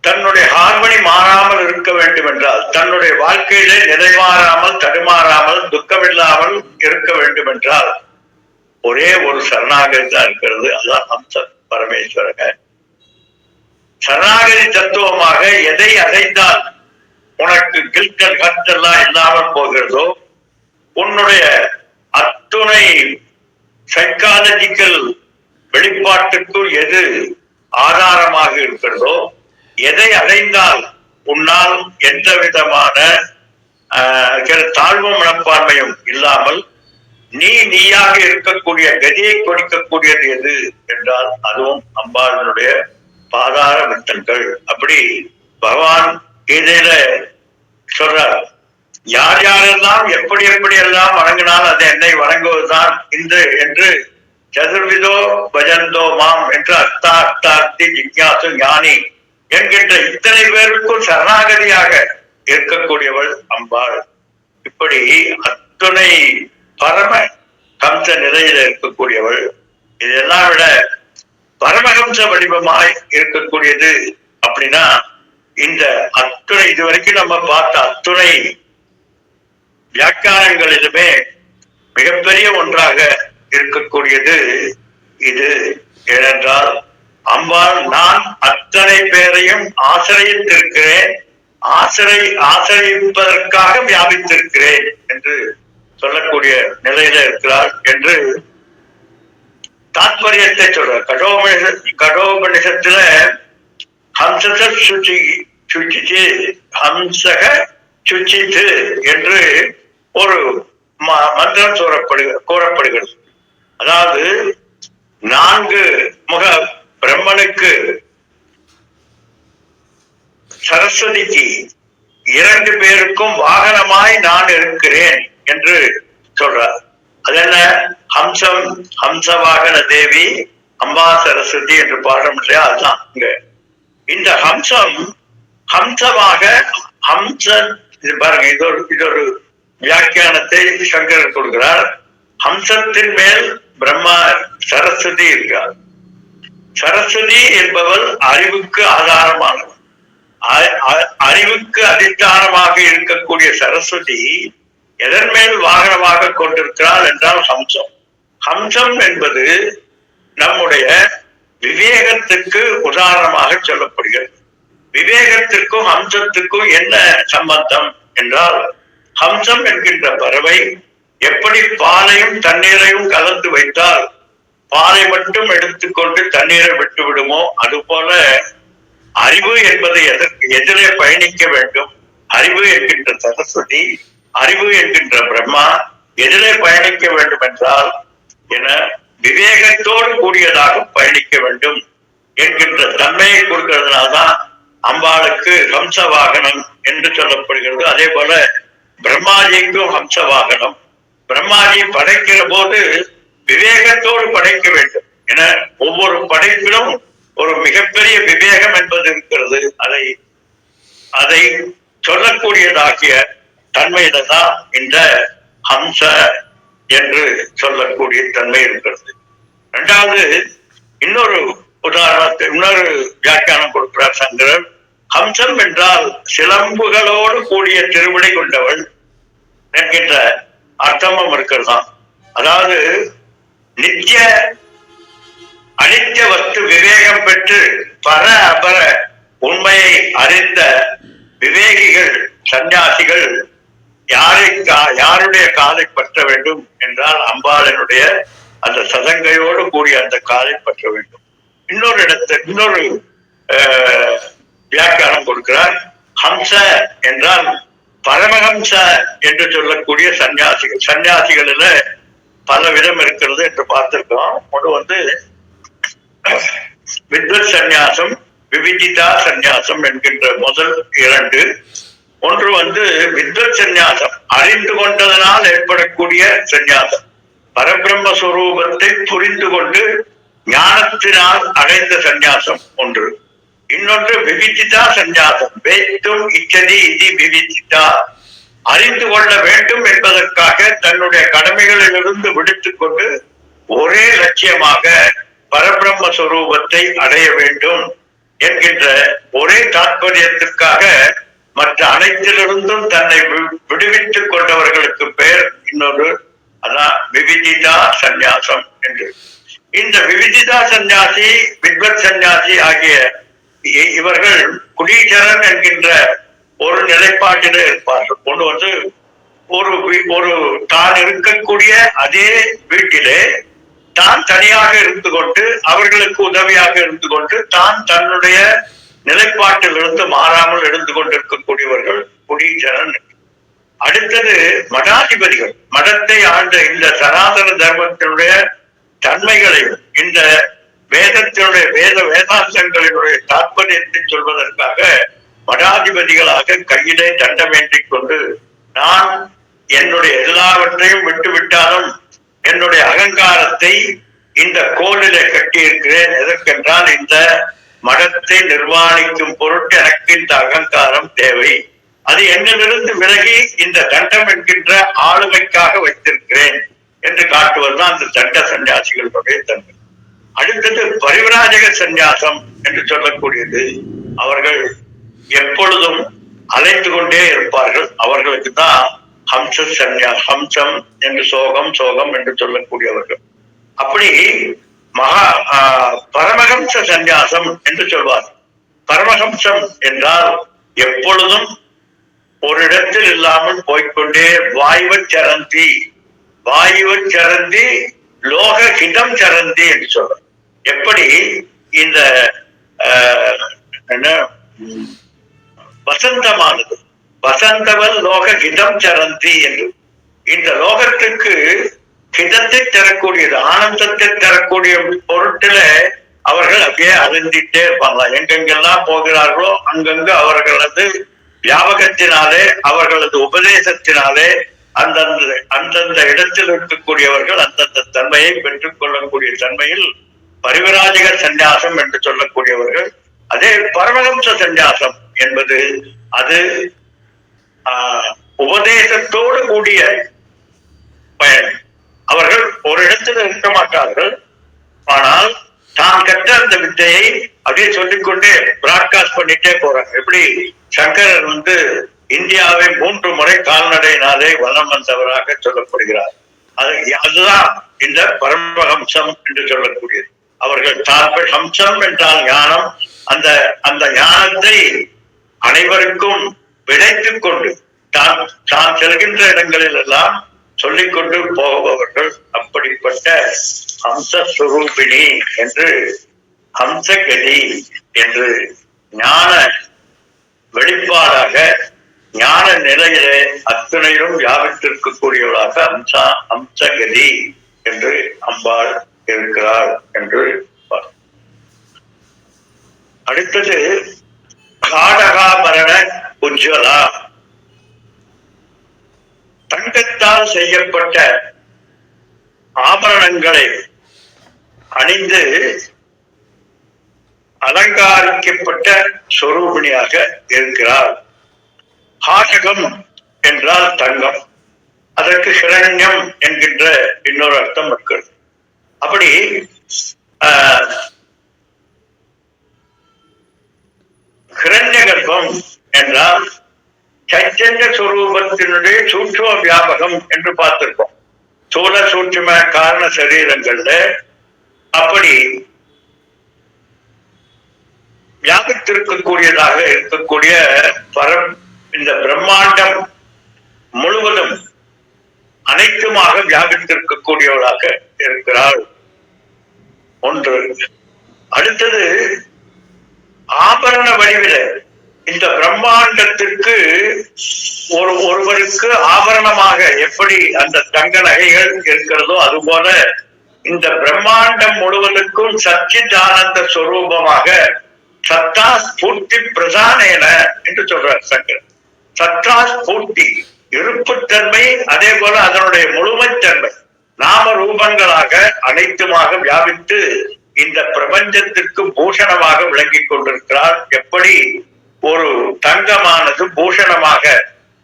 தன்னுடைய ஹார்மனி மாறாமல் இருக்க வேண்டும் என்றால், தன்னுடைய வாழ்க்கையிலே நிறைமாறாமல் தடுமாறாமல் துக்கமில்லாமல் இருக்க வேண்டும் என்றால் ஒரே ஒரு சரணாகதி தான் இருக்கிறது. அதுதான் ஹம்ச பரமேஸ்வரக. சரணாகதி தத்துவமாக எதை அடைந்தால் உனக்கு கில்கல் கட்டெல்லாம் இல்லாமல் போகிறதோ, உன்னுடைய அத்துணை சைக்காலஜிக்கல் வெளிப்பாட்டுக்குள் எது ஆதாரமாக இருக்கிறதோ, எதை அடைந்தால் உன்னால் எந்த விதமான தாழ்வு மனப்பான்மையும் இல்லாமல் நீயாக இருக்கக்கூடிய கதியை கொடுக்கக்கூடியது எது என்றால் அதுவும் அம்பாளுடைய பாதார வித்தங்கள். அப்படி பகவான் கீதையில சொல்றார், யார் யாரெல்லாம் எப்படி எப்படி எல்லாம் வணங்கினால் அது என்னை வணங்குவதுதான் என்று சதுர்விதோ பஜந்தோ மாம் என்று அர்த்தார்த்தி ஜிக்யாசு ஞானி என்கின்ற இத்தனை பேருக்கும் சரணாகதியாக இருக்கக்கூடியவள் அம்பாள். இப்படி அத்துணை பரம ஹம்ச நிலையில இருக்கக்கூடியவள். இதெல்லாம் விட பரமஹம்ச வடிவமாய் இருக்கக்கூடியது அப்படின்னா இந்த அத்துணை இதுவரைக்கும் நம்ம பார்த்த அத்துணை வியாக்கியானங்களிலுமே மிகப்பெரிய ஒன்றாக இருக்கக்கூடியது இது. ஏனென்றால் அம்பாள் நான் அத்தனை பேரையும் ஆசிரியத்திருக்கிறேன், ஆசிரியப்பதற்காக வியாபித்திருக்கிறேன் என்று சொல்லக்கூடிய நிலையில இருக்கிறார் என்று தாத்பரியத்தை சொல்ற. கடோபனிஷத்துல ஹம்சக சுச்சிச்சு ஹம்சக சுச்சித்து என்று ஒரு மந்திரம் கூறப்படுகிறது. அதாவது 4 முக பிரம்மனுக்கு சரஸ்வதிக்கு 2 பேருக்கும் வாகனமாய் நான் இருக்கிறேன் என்று சொல்றார். அது என்ன? ஹம்சம் ஹம்ச வாகன தேவி அம்பா சரஸ்வதி என்று பாடுறோம் இல்லையா, அதுதான் இங்க. இந்த ஹம்சம் ஹம்சமாக பாருங்க, இதொரு வியாக்கியானத்தை சங்கரர் கொடுக்கிறார். ஹம்சத்தின் மேல் பிரம்மா சரஸ்வதி இருக்கிறார். சரஸ்வதி என்பவள் அறிவுக்கு ஆதாரமானவள். அறிவுக்கு அதிஷ்டானமாக இருக்கக்கூடிய சரஸ்வதி எதன் மேல் வாகனமாக கொண்டிருக்கிறாள் என்றால் ஹம்சம். ஹம்சம் என்பது நம்முடைய விவேகத்துக்கு உதாரணமாக சொல்லப்படுகிறது. விவேகத்திற்கும் ஹம்சத்துக்கும் என்ன சம்பந்தம் என்றால், ஹம்சம் என்கின்ற பறவை எப்படி பாலையும் தண்ணீரையும் கலந்து வைத்தால் பாலை மட்டும் எடுத்துக்கொண்டு தண்ணீரை விட்டு விடுமோ, அதுபோல அறிவு என்பதை எதிரே பயணிக்க வேண்டும். அறிவு என்கின்ற சரஸ்வதி, அறிவு என்கின்ற பிரம்மா எதிரே பயணிக்க வேண்டும் என்றால் என விவேகத்தோடு கூடியதாக பயணிக்க வேண்டும் என்கின்ற தன்மையை கொடுக்கிறதுனால்தான் அம்பாளுக்கு ஹம்ச வாகனம் என்று சொல்லப்படுகிறது. அதே போல பிரம்மாஜிக்கும் ஹம்ச வாகனம். பிரம்மாஜி படைக்கிற போது விவேகத்தோடு படைக்க வேண்டும் என ஒவ்வொரு படைப்பிலும் ஒரு மிகப்பெரிய விவேகம் என்பது இருக்கிறது. அதை சொல்லக்கூடியதாகிய தன்மையில தான் இந்த ஹம்ச என்று சொல்லக்கூடிய தன்மை இருக்கிறது. இரண்டாவது, இன்னொரு உதாரணத்தை இன்னொரு வியாக்கியானம் கொடுக்கிறார் சங்கரர். ஹம்சம் என்றால் சிலம்புகளோடு கூடிய திருவிடை கொண்டவள் என்கின்ற அர்த்தமும் இருக்கிறதாம். அதாவது நித்திய அனித்திய வஸ்து விவேகம் பெற்று பர அபர உண்மையை அறிந்த விவேகிகள் சன்னியாசிகள் யாருடைய காலை பற்ற வேண்டும் என்றால் அம்பாளனுடைய அந்த சதங்கையோடு கூடிய அந்த காலை பற்ற வேண்டும். இன்னொரு வியாக்கியானம் கொடுக்கிறார். ஹம்ச என்றால் பரமஹம்ச என்று சொல்லக்கூடிய சன்னியாசிகளில பல விதம் இருக்கிறது என்று பார்த்திருக்கோம். ஒன்று வித்வத் சந்நியாசம், விவிஜிதா சந்நியாசம் என்கின்ற முதல் இரண்டு. ஒன்று வித்வத் சந்நியாசம், அறிந்து கொண்டதனால் ஏற்படக்கூடிய சந்நியாசம், பரபிரம்மஸ்வரூபத்தை புரிந்து கொண்டு ஞானத்தினால் அடைந்த சந்நியாசம் ஒன்று. இன்னொன்று விவிஜிதா சந்நியாசம், வேத்தும் இச்சதி இது விவிஜிதா, அறிந்து கொள்ள வேண்டும் என்பதற்காக தன்னுடைய கடமைகளிலிருந்து விடுத்துக் கொண்டு ஒரே லட்சியமாக பரபிரம்மஸ்வரூபத்தை அடைய வேண்டும் என்கின்ற ஒரே தாற்பயத்திற்காக மற்ற அனைத்திலிருந்தும் தன்னை விடுவித்துக் கொண்டவர்களுக்கு பெயர் இன்னொரு, அதான் விவிஜிதா சந்நியாசம் என்று. இந்த விவிஜிதா சந்நியாசி, வித்வத் சந்நியாசி ஆகிய இவர்கள் குடீச்சரன் என்கின்ற ஒரு நிலைப்பாட்டிலே இருப்பார்கள். ஒன்று ஒரு தான் இருக்கக்கூடிய அதே வீட்டிலே தான் தனியாக இருந்து கொண்டு அவர்களுக்கு உதவியாக இருந்து கொண்டு தான் தன்னுடைய நிலைப்பாட்டிலிருந்து மாறாமல் இருந்து கொண்டிருக்கக்கூடியவர்கள் குடீச்சரன். அடுத்தது மடாதிபதிகள், மடத்தை ஆண்ட இந்த சனாதன தர்மத்தினுடைய தன்மைகளையும் இந்த வேதத்தினுடைய வேதாந்தங்களினுடைய தாற்பயத்தை சொல்வதற்காக மடாதிபதிகளாக கையிலே தண்டமேற்றிக் கொண்டு நான் என்னுடைய எல்லாவற்றையும் விட்டுவிட்டாலும் என்னுடைய அகங்காரத்தை இந்த கோலிலே கட்டியிருக்கிறேன். எதற்கென்றால் இந்த மடத்தை நிர்வாணிக்கும் பொருட்டு எனக்கு இந்த அகங்காரம் தேவை. அது என்னிலிருந்து விலகி இந்த தண்டம் என்கின்ற ஆளுமைக்காக வைத்திருக்கிறேன் என்று காட்டுவதுதான் அந்த தண்ட சன்னியாசிகளுடைய தன்மை. அடுத்தது பரிவிராஜக சந்நியாசம் என்று சொல்லக்கூடியது. அவர்கள் எப்பொழுதும் அலைந்து கொண்டே இருப்பார்கள். அவர்களுக்கு தான் ஹம்ச ஹம்சம் என்று சோகம் என்று சொல்லக்கூடியவர்கள். அப்படி பரமஹம்ச சந்நியாசம் என்று சொல்வார். பரமஹம்சம் என்றால் எப்பொழுதும் ஒரு இடத்தில் இல்லாமல் போய்கொண்டே வாயுவச்சரந்தி லோக ஹிதம் சரந்தி என்று சொல்றார். எப்படி இந்த வசந்தமானது, வசந்தவல் லோக ஹிதம் சரந்தி என்று, இந்த லோகத்துக்கு ஹிதத்தை தரக்கூடியது, ஆனந்தத்தை தரக்கூடிய பொருட்டில அவர்கள் அப்படியே அருந்திட்டே இருப்பாங்க. எங்கெங்கெல்லாம் போகிறார்களோ அங்கங்கு அவர்களது வியாபகத்தினாலே அவர்களது உபதேசத்தினாலே அந்தந்த இடத்தில் இருக்கக்கூடியவர்கள் அந்தந்த தன்மையை பெற்றுக் கொள்ளக்கூடிய தன்மையில் பரிவிராஜக சந்நியாசம் என்று சொல்லக்கூடியவர்கள். அதே பரமஹம்ச சந்நியாசம் என்பது அது உபதேசத்தோடு கூடிய பயணம். அவர்கள் ஒரு இடத்துல இருக்க மாட்டார்கள், ஆனால் தான் கற்ற அந்த வித்தையை அப்படியே சொல்லிக்கொண்டே பிராட்காஸ்ட் பண்ணிட்டே போறாங்க. எப்படி சங்கரர் இந்தியாவை 3 முறை கால்நடையினாலே வலம் வந்தவராக சொல்லப்படுகிறார். அதுதான் இந்த பரமஹம்சம் என்று சொல்லக்கூடியது. அவர்கள் ஹம்சம் என்றால் ஞானம், அந்த ஞானத்தை அனைவருக்கும் விடைத்துக் கொண்டு தான் செல்கின்ற இடங்களில் எல்லாம் சொல்லிக்கொண்டு போபவர்கள். அப்படிப்பட்ட ஹம்சஸ்வரூபிணி என்று, ஹம்சகதி என்று ஞான வெளிப்பாடாக ஞான நிலையிலே அத்துணையிலும் வியாபித்திருக்கக்கூடியவளாக ஹம்சகதி என்று அம்பாள் இருக்கிறார் என்று. அடுத்தது காடகாபரண உஜ்வலா. தங்கத்தால் செய்யப்பட்ட ஆபரணங்களை அணிந்து அலங்காரிக்கப்பட்ட சொரூபிணியாக இருக்கிறார். ஹாசகம் என்றால் தங்கம், அதற்கு ஹிரண்யம் என்கின்ற இன்னொரு அர்த்தம் இருக்கிறது. அப்படி ஹிரண்ய கர்ப்பம் என்றால் சைத்தன்ய சுரூபத்தினுடைய சூட்சும வியாபகம் என்று பார்த்திருக்கோம். சூழ சூட்சும காரண சரீரங்கள்ல அப்படி வியாபித்திருக்கக்கூடியதாக இருக்கக்கூடிய இந்த பிரம்மாண்டம் முழுவதும் அனைத்துமாக வியாபித்திருக்கக்கூடியவளாக இருக்கிறாள். ஒன்று. அடுத்தது ஆபரண வடிவில இந்த பிரம்மாண்டத்திற்கு ஒருவருக்கு ஆபரணமாக எப்படி அந்த தங்க நகைகள் இருக்கிறதோ அதுபோல இந்த பிரம்மாண்டம் முழுவதற்கும் சச்சிதானந்த ஸ்வரூபமாக சத்தா ஸ்பூர்த்தி பிரதானேன என்று சொல்றார் சங்கர். சத்தா ஸ்பூர்த்தி இருப்புத்தன்மை, அதே போல அதனுடைய முழுமைத்தன்மை, நாம ரூபங்களாக அனைத்துமாக வியாபித்து இந்த பிரபஞ்சத்திற்கு பூஷணமாக விளங்கிக் கொண்டிருக்கிறார். எப்படி ஒரு தங்கமானது பூஷணமாக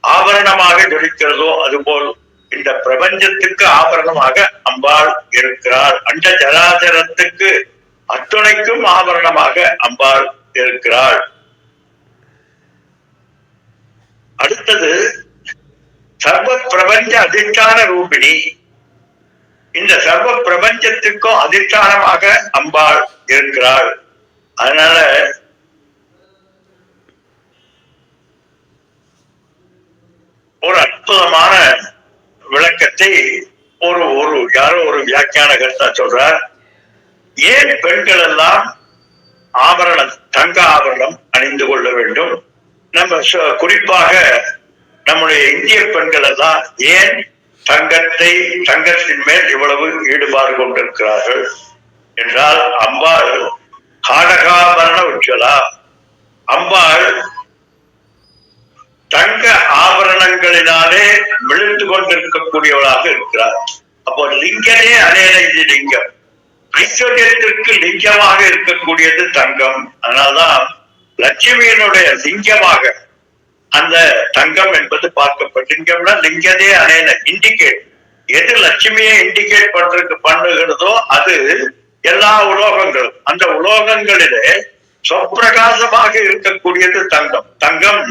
ஆபரணமாக ஜொலிக்கிறதோ அதுபோல் இந்த பிரபஞ்சத்துக்கு ஆபரணமாக அம்பாள் இருக்கிறார். அண்ட ஜராச்சரத்துக்கு அத்துணைக்கும் ஆபரணமாக அம்பாள் இருக்கிறாள். அடுத்தது சர்வ பிரபஞ்ச அதிஷ்டான ரூபிணி. இந்த சர்வ பிரபஞ்சத்துக்கும் அதிஷ்டானமாக அம்பாள் இருக்கிறாள். அதனால ஒரு அற்புதமான விளக்கத்தை யாரோ ஒரு வியாக்கியான கருத்தா சொல்றார். ஏன் பெண்கள் எல்லாம் ஆபரணம், தங்க ஆபரணம் அணிந்து கொள்ள வேண்டும்? நம்ம குறிப்பாக நம்முடைய இந்திய பெண்கள் எல்லாம் ஏன் தங்கத்தின் மேல் இவ்வளவு ஈடுபாடு கொண்டிருக்கிறார்கள் என்றால், அம்பாள் காடகாபரண உஜ்வலா. அம்பாள் தங்க ஆபரணங்களினாலே விழுந்து கொண்டிருக்கக்கூடியவளாக இருக்கிறார். அப்போ லிங்கனே அநேக இது லிங்கம். ஐஸ்வர்யத்திற்கு லிங்கமாக இருக்கக்கூடியது தங்கம். அதனால்தான் லட்சுமியினுடைய லிங்கமாக அந்த தங்கம் என்பது பார்க்கப்பட்ட லிங்கம்னா லிங்கதே அநேக இண்டிகேட். எது லட்சுமியை இண்டிகேட் பண்ணுகிறதோ அது எல்லா உலோகங்களும். அந்த உலோகங்களிலே சொப்பிரகாசமாக இருக்கக்கூடியது தங்கம். தங்கம்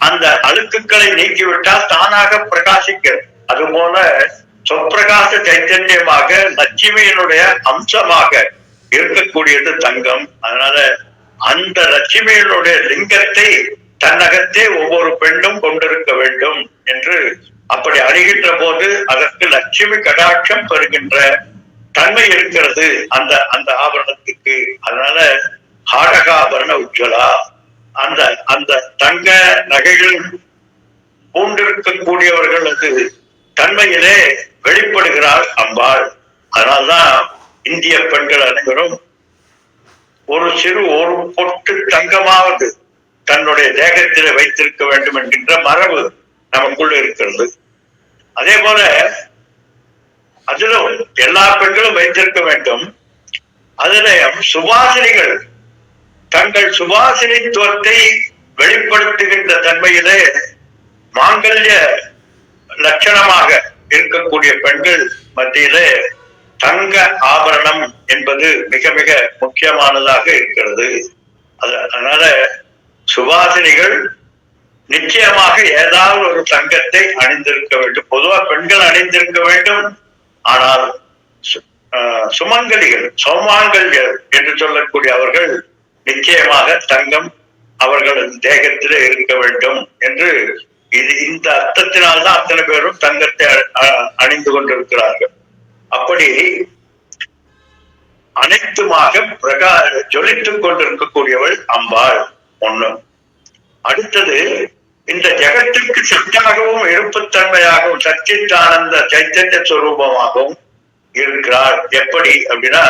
அந்த அழுக்குகளை நீக்கிவிட்டால் தானாக பிரகாசிக்கிறது. அதுபோல சொப்பிரகாச சைத்தன்யமாக லட்சுமியினுடைய அம்சமாக இருக்கக்கூடியது தங்கம். அதனால அந்த லட்சுமியினுடைய லிங்கத்தை தன்னகத்தே ஒவ்வொரு பெண்ணும் கொண்டிருக்க வேண்டும் என்று அப்படி அணுகின்ற போது அதற்கு லட்சுமி கடாட்சம் பெறுகின்ற தன்மை இருக்கிறது அந்த அந்த ஆபரணத்துக்கு. அதனால ஹாடகாபரண உஜ்வலா. அந்த அந்த தங்க நகைகள் பூண்டிருக்கக்கூடியவர்கள் அது தன்மையிலே வெளிப்படுகிறார் அம்பாள். அதனால்தான் இந்திய பெண்கள் அனைவரும் ஒரு பொட்டு தங்கமாவது தன்னுடைய தேகத்திலே வைத்திருக்க வேண்டும் என்கின்ற மரபு நமக்குள்ள இருக்கிறது. அதே போல அதிலும் எல்லா பெண்களும் வைத்திருக்க வேண்டும். அதிலே சுபாசினிகள் தங்கள் சுபாசினித்துவத்தை வெளிப்படுத்துகின்ற தன்மையிலே மாங்கல்ய லட்சணமாக இருக்கக்கூடிய பெண்கள் மத்தியிலே தங்க ஆபரணம் என்பது மிக மிக முக்கியமானதாக இருக்கிறது. அதனால சுபாசினிகள் நிச்சயமாக ஏதாவது ஒரு தங்கத்தை அணிந்திருக்க வேண்டும். பொதுவா பெண்கள் அணிந்திருக்க வேண்டும். ஆனால் சுமங்கலிகள், சௌமாங்கல்யர் என்று சொல்லக்கூடிய அவர்கள் நிச்சயமாக தங்கம் அவர்களது தேகத்திலே இருக்க வேண்டும் என்று இந்த அர்த்தத்தினால்தான் அத்தனை பேரும் தங்கத்தை அணிந்து கொண்டிருக்கிறார்கள். அப்படி அனைத்துமாக ஜொலித்துக் கொண்டிருக்கக்கூடியவள் அம்பாள் ஒண்ணு. அடுத்தது இந்த ஜெகத்திற்கு சத்தாகவும் இருப்புத்தன்மையாகவும் சச்சித்தானந்த சைத்தன்ய ஸ்வரூபமாகவும் இருக்கிறாள். எப்படி அப்படின்னா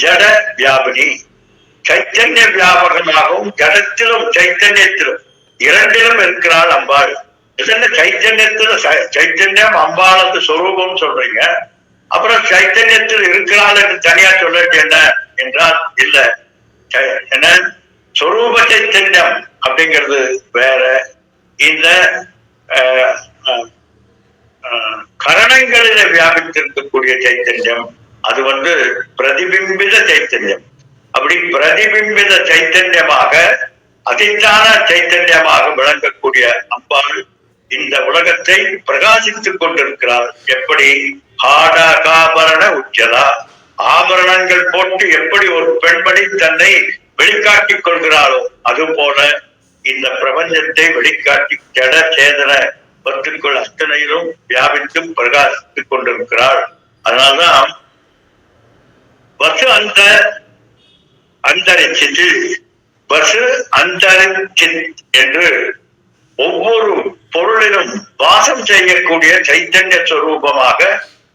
ஜட வியாபினி, சைத்தன்ய வியாபகமாகவும் ஜடத்திலும் சைத்தன்யத்திலும் இரண்டிலும் இருக்கிறாள் அம்பாள். என்ன சைத்தன்யத்துல சைத்தன்யம் அம்பாளத்து சொரூபம் சொல்றீங்க, அப்புறம் சைத்தன்யத்தில் இருக்கிறாள் என்று தனியா சொல்ல என்ன என்றால் இல்ல, என்ன சொரூப சைத்தன்யம் அப்படிங்கிறது வேற, இந்த கரணங்களில வியாபித்திருக்கக்கூடிய சைத்தன்யம் அது பிரதிபிம்பித சைத்தன்யம். அப்படி பிரதிபிம்பித சைத்தன்யமாக அதிஷ்டான சைத்தன்யமாக விளங்கக்கூடிய அம்பாள் இந்த உலகத்தை பிரகாசித்துக் கொண்டிருக்கிறார். எப்படி ஆடாகாபரண உச்சதா, ஆபரணங்கள் போட்டு எப்படி ஒரு பெண்மணி தன்னை வெளிக்காட்டிக் கொள்கிறாளோ அதுபோல இந்த பிரபஞ்சத்தை வெளிக்காட்டி ஜட சேதன பத்துக்குள் அத்தனையிலும் வியாபித்து பிரகாசித்துக் கொண்டிருக்கிறாள். அதனால்தான் வசு அந்த அந்தரிச்சித்து வசு அந்தரிச்சித் என்று ஒவ்வொரு பொருளிலும் வாசம் செய்யக்கூடிய சைத்தன்ய ஸ்வரூபமாக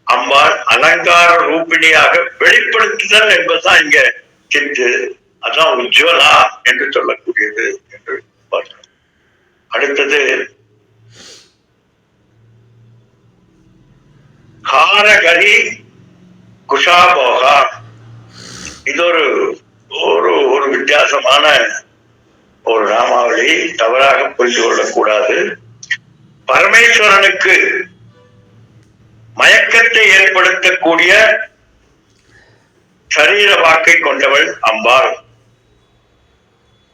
அம்பாள் அலங்கார ரூபிணியாக வெளிப்படுத்துதல் என்பதுதான் இங்க சித்து. அதான் உஜ்வலா என்று சொல்லக்கூடியது என்று பார்த்தோம். அடுத்தது காரகரி குஷாபோகா. இது ஒரு வித்தியாசமான ஒரு நாமாவளி, தவறாக புரிந்து கொள்ளக்கூடாது. பரமேஸ்வரனுக்கு மயக்கத்தை ஏற்படுத்தக்கூடிய சரீர வாக்கை கொண்டவள் அம்பாள்.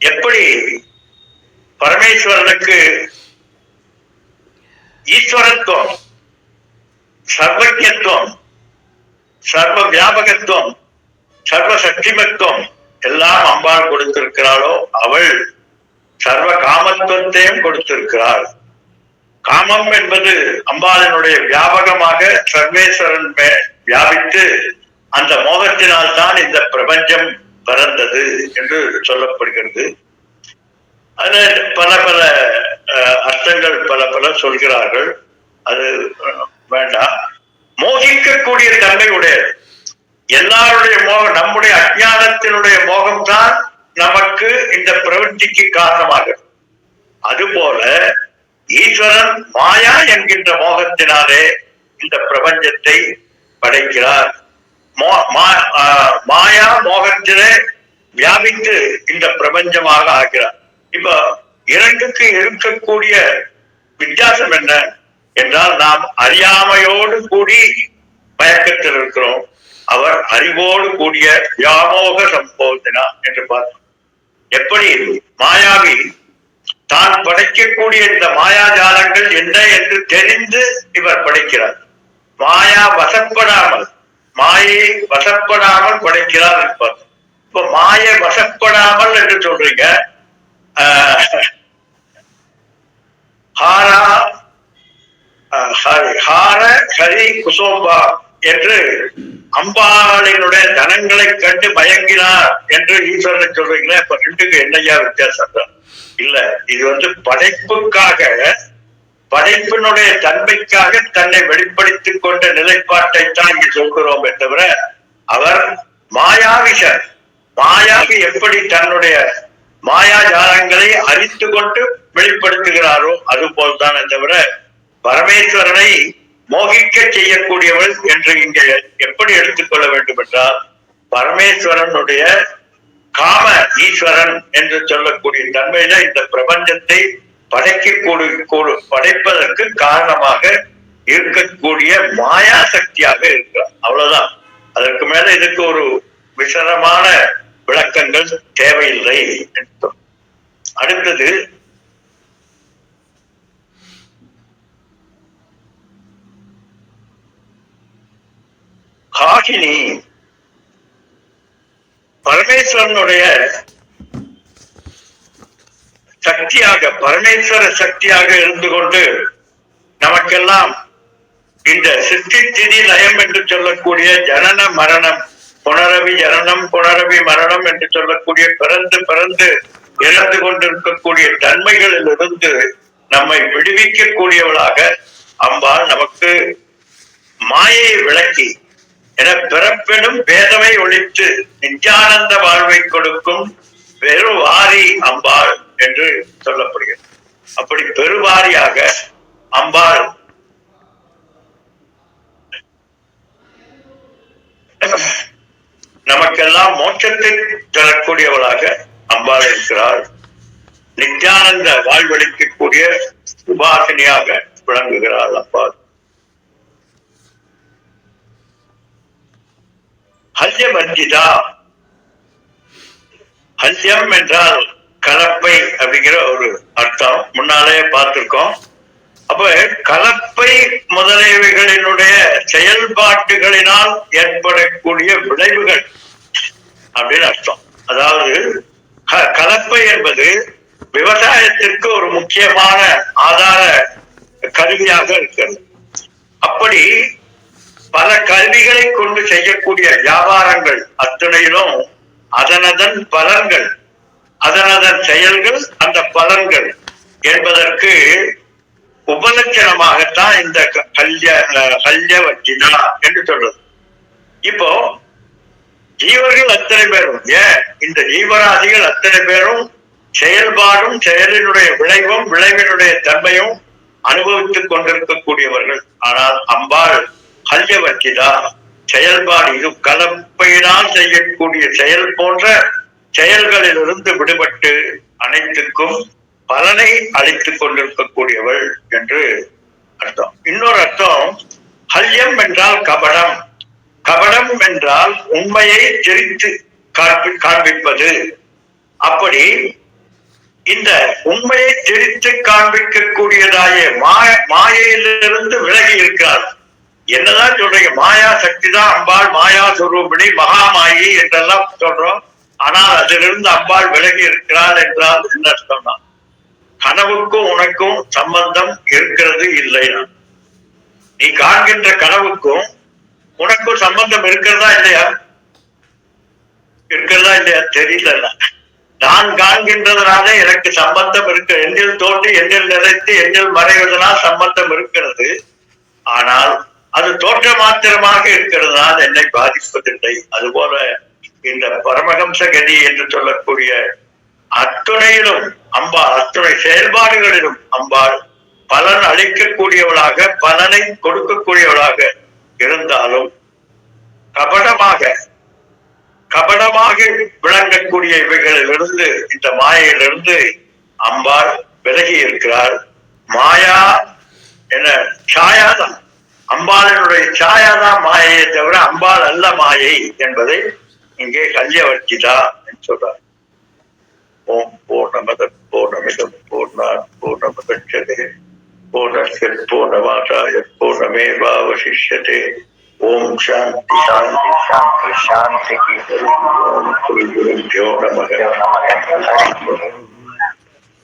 எப்படி பரமேஸ்வரனுக்கு ஈஸ்வரத்துவம், சர்வஜத்துவம், சர்வ வியாபகத்துவம், சர்வ சக்திமத்துவம் எல்லாம் அம்பாள் கொடுத்திருக்கிறாளோ அவள் சர்வ காமத்துவத்தையும் கொடுத்திருக்கிறாள். காமம் என்பது அம்பாளினுடைய வியாபகமாக சர்வேஸ்வரன் வியாபித்து அந்த மோகத்தினால் தான் இந்த பிரபஞ்சம் பிறந்தது என்று சொல்லப்படுகிறது. அது பல பல அர்த்தங்கள் பல சொல்கிறார்கள், அது வேண்டாம். மோகிக்கக்கூடிய தன்மை உடையது. எல்லாருடைய மோகம், நம்முடைய அஞ்ஞானத்தினுடைய மோகம்தான் நமக்கு இந்த பிரவೃத்திக்கு காரணமாகும். அதுபோல ஈஸ்வரன் மாயா என்கின்ற மோகத்தினாலே இந்த பிரபஞ்சத்தை படைக்கிறார். மாயா மோகத்திலே வியாபித்து இந்த பிரபஞ்சமாக ஆகிறார். இப்ப இரண்டுக்கு இருக்கக்கூடிய வித்தியாசம் என்ன என்றால், நாம் அறியாமையோடு கூடி மயக்கத்தில் இருக்கிறோம், அவர் அறிவோடு கூடிய வியாமோக சம்போதனா என்று பார்த்தோம். எப்படி மாயாவி தான் படைக்கக்கூடிய இந்த மாயாஜாலங்கள் என்ன என்று தெரிந்து இவர் படைக்கிறார். மாயா வசப்படாமல், மாயை வசப்படாமல் படைக்கிறார் என்பார். இப்ப மாயை வசப்படாமல் என்று சொல்றீங்க. ஹார ஹரி குசோம்பா என்று அம்பாளினுடைய தனங்களை கண்டு மயங்கினார் என்று ஈஸ்வரனை சொல்றீங்களே, இப்ப ரெண்டுக்கு என்னையா வித்தியாசம்? இல்ல, இது படைப்புக்காக, படைப்பினுடைய தன்மைக்காக தன்னை வெளிப்படுத்திக் கொண்ட நிலைப்பாட்டை தான் இங்கு சொல்கிறோம் தவிர, அவர் மாயாவிஷர். மாயாவி எப்படி தன்னுடைய மாயாஜாலங்களை அறிந்து கொண்டு வெளிப்படுத்துகிறாரோ அது போல்தான் தவிர, பரமேஸ்வரனை மோகிக்க செய்யக்கூடியவள் என்று இங்கே எப்படி எடுத்துக்கொள்ள வேண்டும் என்றால், பரமேஸ்வரனுடைய காம ஈஸ்வரன் என்று சொல்லக்கூடிய தன்மையில இந்த பிரபஞ்சத்தை படைப்பதற்கு காரணமாக இருக்கக்கூடிய மாயா சக்தியாக இருக்கிறார். அவ்வளவுதான். அதற்கு மேல இதுக்கு ஒரு விசரமான விளக்கங்கள் தேவையில்லை. அடுத்தது காகினி. பரமேஸ்வரனுடைய சக்தியாக, பரமேஸ்வர சக்தியாக இருந்து கொண்டு நமக்கெல்லாம் இந்த சித்தி திதி லயம் என்று சொல்லக்கூடிய ஜனன மரணம், புனரவி ஜனனம் புனரவி மரணம் என்று சொல்லக்கூடிய பிறந்து பிறந்து இறந்து கொண்டிருக்கக்கூடிய தன்மைகளிலிருந்து நம்மை விடுவிக்கக்கூடியவளாக அம்பாள் நமக்கு மாயை விளக்கி என பிறப்பெனும் வேதமை ஒழித்து நித்யானந்த வாழ்வை கொடுக்கும் வெறும் வாரி அம்பாள் என்று சொல்லப்படுகிறது. அப்படி பெருவாரியாக அம்பாள் நமக்கெல்லாம் மோட்சத்தை தரக்கூடியவளாக அம்பாள் இருக்கிறாள். நித்யானந்த வாழ்வளிக்கக்கூடிய உபாசனியாக விளங்குகிறாள் அம்பாள். ஹல்யவர்ஜிதா, ஹல்யம் என்றால் கலப்பை அப்படிங்கிற ஒரு அர்த்தம் முன்னாலே பார்த்திருக்கோம். அப்ப கலப்பை முதலியவைகளினுடைய செயல்பாட்டுகளினால் ஏற்படக்கூடிய விளைவுகள் அப்படின்னு அர்த்தம். அதாவது கலப்பை என்பது விவசாயத்திற்கு ஒரு முக்கியமான ஆதார கருவியாக இருக்கிறது. அப்படி பல கருவிகளை கொண்டு செய்யக்கூடிய வியாபாரங்கள் அத்தனையிலும் அதனதன் பலன்கள், அதனதன் செயல்கள், அந்த பலன்கள் என்பதற்கு உபலட்சணமாகத்தான் இந்த ஹல்யவர்ஜினா என்று சொல்றது. இப்போ ஜீவர்கள் அத்தனை பேரும், ஏன் இந்த ஜீவராசிகள் அத்தனை பேரும் செயல்பாடும் செயலினுடைய விளைவும் விளைவினுடைய தன்மையும் அனுபவித்துக் கொண்டிருக்கக்கூடியவர்கள். ஆனால் அம்பாள் ஹல்யவர்ஜிதா, செயல்பாடு, இது கலப்பையினால் செய்யக்கூடிய செயல் போன்ற செயல்களிலிருந்து விடுபட்டு அனைத்துக்கும் பலனை அளித்துக் கொண்டிருக்கக்கூடியவள் என்று அர்த்தம். இன்னொரு அர்த்தம், ஹல்யம் என்றால் கபடம். கபடம் என்றால் உண்மையை திரித்து காண்பிப்பது. அப்படி இந்த உண்மையை திரித்து காண்பிக்கக்கூடியதாய மாயையிலிருந்து விலகி இருக்கிறார். என்னதான் சொல்றீங்க, மாயா சக்தி தான் அம்பாள், மாயா சுரூபிணி, மகாமாயி என்றெல்லாம் சொல்றோம். ஆனால் அதிலிருந்து அம்பாள் விலகி இருக்கிறாள் என்றால் என்ன அர்த்தம்னா, கனவுக்கும் உனக்கும் சம்பந்தம் இருக்கிறது இல்லையா? நீ காண்கின்ற கனவுக்கும் உனக்கும் சம்பந்தம் இருக்கிறதா இல்லையா? இருக்கிறதா இல்லையா தெரியல. நான் காண்கின்றதுனால எனக்கு சம்பந்தம் இருக்கு. எண்ணில் தோன்றி எண்ணில் நிறைத்து எண்ணில் மறைவதனால் சம்பந்தம் இருக்கிறது. ஆனால் அது தோற்ற மாத்திரமாக இருக்கிறதுனால் என்னை பாதிப்பதில்லை. அதுபோல இந்த பரமஹம்ச கதி என்று சொல்லக்கூடிய அத்துணையிலும் அம்பாள், அத்துணை செயல்பாடுகளிலும் அம்பாள் பலன் அளிக்கக்கூடியவளாக, பலனை கொடுக்கக்கூடியவளாக இருந்தாலும் கபடமாக விளங்கக்கூடிய இவைகளிலிருந்து, இந்த மாயையிலிருந்து அம்பாள் விலகி இருக்கிறாள். மாயா என சாயாதான், அம்பாளினுடைய சாயாதான் மாயையை தவிர அம்பாள் அல்ல மாயை என்பதை இங்கே ஹல்யவர்ஜிதா என்று சொல்றார். ஓம் பூர்ணமத பூர்ணமிதம் பூர்ணாத் பூர்ணமுதச்யதே பூர்ணஸ்ய பூர்ணமாதாய பூர்ணமேவாவசிஷ்யதே. ஓம் சாந்தி சாந்தி சாந்தி சாந்தி. ஓம் குரு குருभ्यो நமः.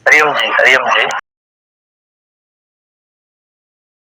हरि ओम जी, हरि ओम जी.